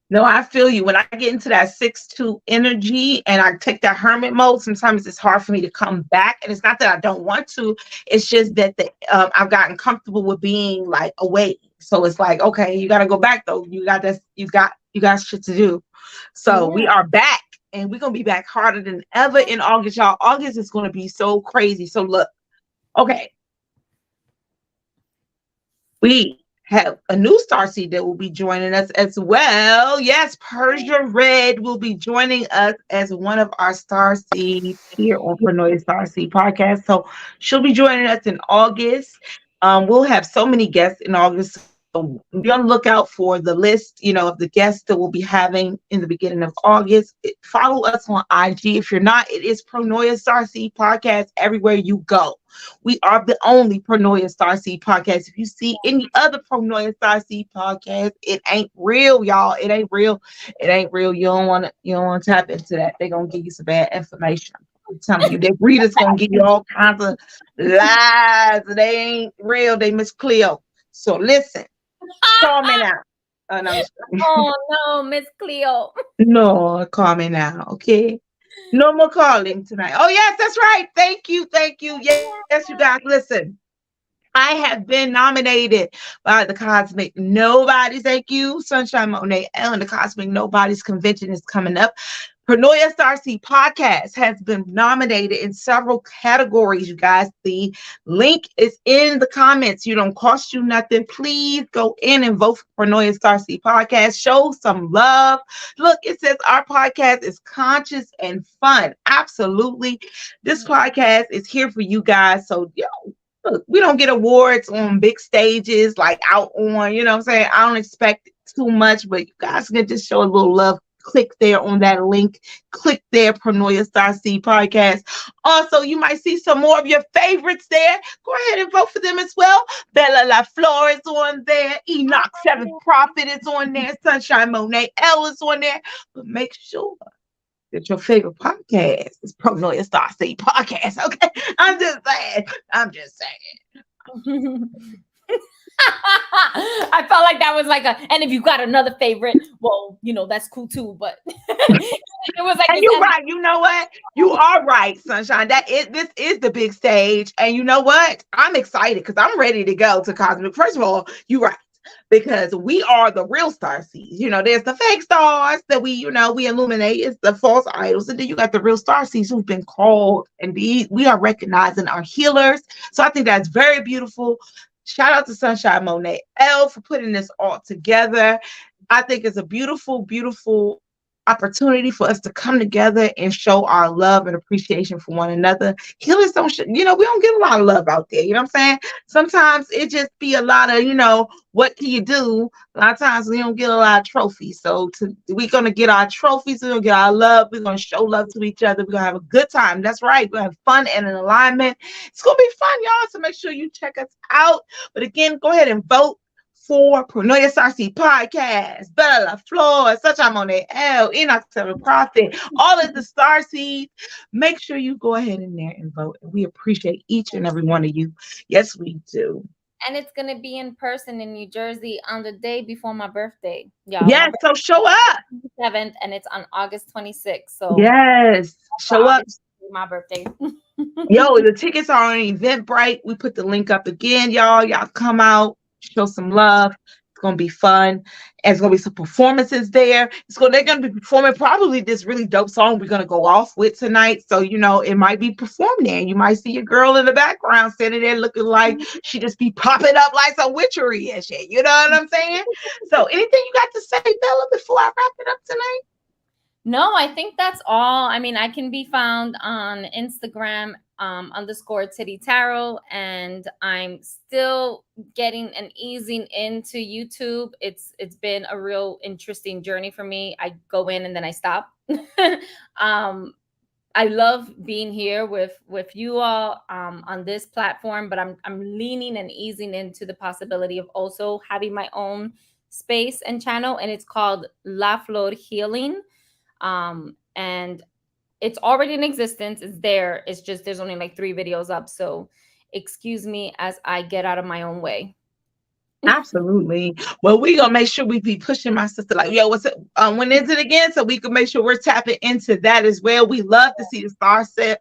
No, I feel you. When I get into that 6-2 energy and I take that hermit mode, sometimes it's hard for me to come back. And it's not that I don't want to. It's just that I've gotten comfortable with being like away. So it's like, okay, you got to go back though. You got this. You got shit to do. So we Yeah. are back, and we're gonna be back harder than ever in August, y'all. August is gonna be so crazy. So look, okay, we have a new starseed that will be joining us as well. Yes, Persia Red will be joining us as one of our starseeds here on Paranoia Starseed Podcast. So she'll be joining us in August. We'll have so many guests in August. So be on the lookout for the list, of the guests that we'll be having in the beginning of August. Follow us on IG. If you're not, it is Paranoia Starseed Podcast everywhere you go. We are the only Paranoia Starseed podcast. If you see any other Paranoia Starseed podcast, it ain't real, y'all. It ain't real. It ain't real. You don't want to tap into that. They're gonna give you some bad information. I'm telling you, their readers gonna give you all kinds of lies. They ain't real. They Miss Cleo. So listen, call me now. No, Oh no, Miss Cleo. no, call me now, okay? No more calling tonight. Oh yes, that's right. Thank you, thank you. Yes, you guys. Listen, I have been nominated by the Cosmic Nobody. Thank you, Sunshine Monet L. And the Cosmic Nobody's convention is coming up. Paranoia Starseed Podcast has been nominated in several categories, you guys. The link is in the comments. You don't cost you nothing. Please go in and vote for Paranoia Starseed Podcast. Show some love. Look, it says our podcast is conscious and fun. Absolutely. This podcast is here for you guys. So, look, we don't get awards on big stages, like out on, you know what I'm saying? I don't expect too much, but you guys can just show a little love. Click there on that link. Click there, Paranoia Starseed Podcast. Also, you might see some more of your favorites there. Go ahead and vote for them as well. Bela La Flor is on there. Enoch Seventh Prophet is on there. Sunshine Monet L is on there. But make sure that your favorite podcast is Paranoia Starseed Podcast. Okay, I'm just saying. I felt like that was like and if you got another favorite, well, that's cool too. But it was like, and you're right. You know what? You are right, Sunshine. This is the big stage, and you know what? I'm excited because I'm ready to go to Cosmic. First of all, you're right, because we are the real starseeds. There's the fake stars that we illuminate. It's the false idols, and then you got the real starseeds who've been called, and we are recognizing our healers. So I think that's very beautiful. Shout out to Sunshine Monet L for putting this all together. I think it's a beautiful, beautiful opportunity for us to come together and show our love and appreciation for one another. Healers don't, we don't get a lot of love out there. You know what I'm saying? Sometimes it just be a lot of, what can you do? A lot of times we don't get a lot of trophies. So we're going to get our trophies. We're going to get our love. We're going to show love to each other. We're going to have a good time. That's right. We're going to have fun and an alignment. It's going to be fun, y'all. So make sure you check us out. But again, go ahead and vote for Paranoia Starseed Podcast, Bela La Flor, Sunshine Monet L, Enoch Seventh Prophet, all of the Starseeds. Make sure you go ahead in there and vote. We appreciate each and every one of you. Yes, we do. And it's going to be in person in New Jersey on the day before my birthday. Y'all. Yes, so show up. 7th, and it's on August 26th. So yes, show up. My birthday. Yo, the tickets are on Eventbrite. We put the link up again, y'all. Y'all come out. Show some love. going to be fun. There's going to be some performances there. They're going to be performing probably this really dope song we're going to go off with tonight. So, it might be performed there. You might see your girl in the background sitting there looking like she just be popping up like some witchery and shit. You know what I'm saying? So anything you got to say, Bella, before I wrap it up tonight? No, I think that's all. I mean, I can be found on Instagram _Titty Tarot, and I'm still getting and easing into YouTube. It's been a real interesting journey for me. I go in and then I stop. I love being here with you all on this platform, but I'm leaning and easing into the possibility of also having my own space and channel, and it's called La Flor Healing. And it's already in existence. It's there. It's just there's only like 3 videos up. So excuse me as I get out of my own way. Absolutely. Well, we're gonna make sure we be pushing my sister like, yo, what's it? When is it again? So we can make sure we're tapping into that as well. We love to see the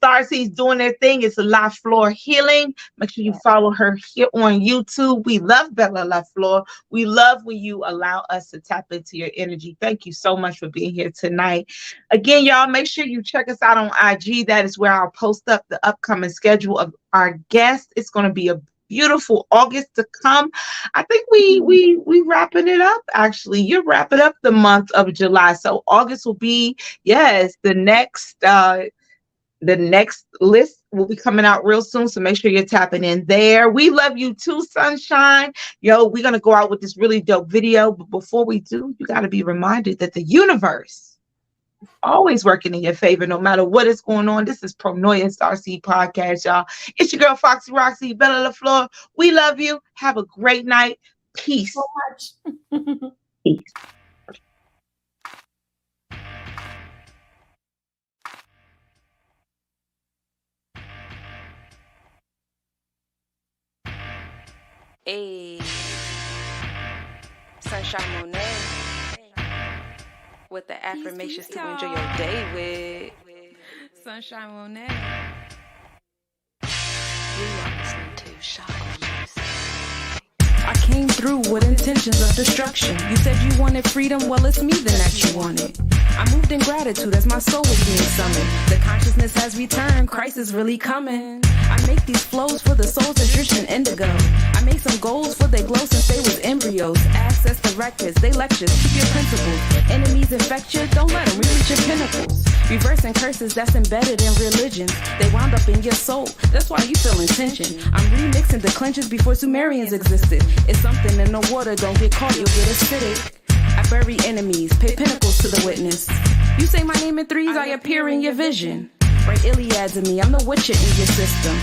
Starseeds doing their thing. It's a La Flor Healing. Make sure you follow her here on YouTube. We love Bela La Flor. We love when you allow us to tap into your energy. Thank you so much for being here tonight. Again, y'all, make sure you check us out on IG. That is where I'll post up the upcoming schedule of our guests. It's going to be a beautiful August to come. I think we wrapping it up. Actually, you're wrapping up the month of July, so August will be the next list will be coming out real soon. So make sure you're tapping in there. We love you too, sunshine. Yo, we're gonna go out with this really dope video, but before we do, you got to be reminded that the universe always working in your favor, no matter what is going on. This is Pronoia Starseed Podcast, y'all. It's your girl, Foxy Roxy, Bela La Flor. We love you. Have a great night. Peace. So much. Peace. Hey, Sunshine Monet. With the affirmations to enjoy your day with Sunshine Monet. You are listening to Chakra Music. I came through with intentions of destruction. You said you wanted freedom, well it's me then that you wanted. I moved in gratitude as my soul was being summoned. The consciousness has returned, Christ is really coming. I make these flows for the souls that drift in indigo. I made some goals for their glow since they was embryos. Access the records, they lectures, keep your principles. Enemies infect you, don't let them reach your pinnacles. Reversing curses that's embedded in religions. They wound up in your soul, that's why you feel tension. I'm remixing declensions before Sumerians existed. It's something in the water, don't get caught, you'll get acidic. I bury enemies, pay pinnacles to the witness. You say my name in threes, I appear in your vision. Write Iliads in me, I'm the witcher in your system.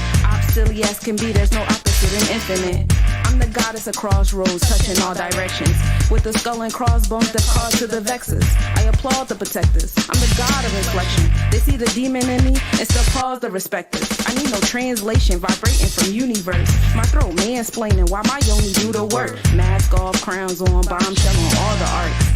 Silly as can be, there's no opposite in infinite. I'm the goddess of crossroads, touching all directions. With the skull and crossbones that cause to the vexes. I applaud the protectors, I'm the god of inflection. They see the demon in me and still pause the respecters. I need no translation, vibrating from universe. My throat mansplaining while my yoni do the work. Mask off, crowns on, bombshell on all the arts.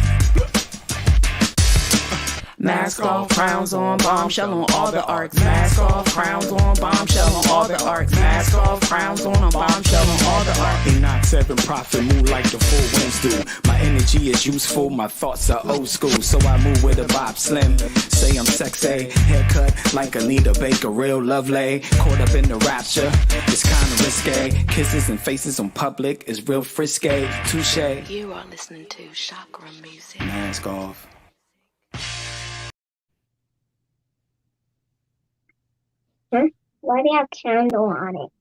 Mask off, crowns on, bombshell on all the arcs. Mask off, crowns on, bombshell on all the arcs. Mask off, crowns on, bombshell on all the arcs. Enoch 7 prophet, move like the full winds do. My energy is useful, my thoughts are old school. So I move with a Bob Slim. Say I'm sexy, haircut like Anita Baker, real lovely. Caught up in the rapture, it's kinda risque. Kisses and faces on public is real frisky. Touche. You are listening to Chakra Music. Mask off. Why do you have candle on it?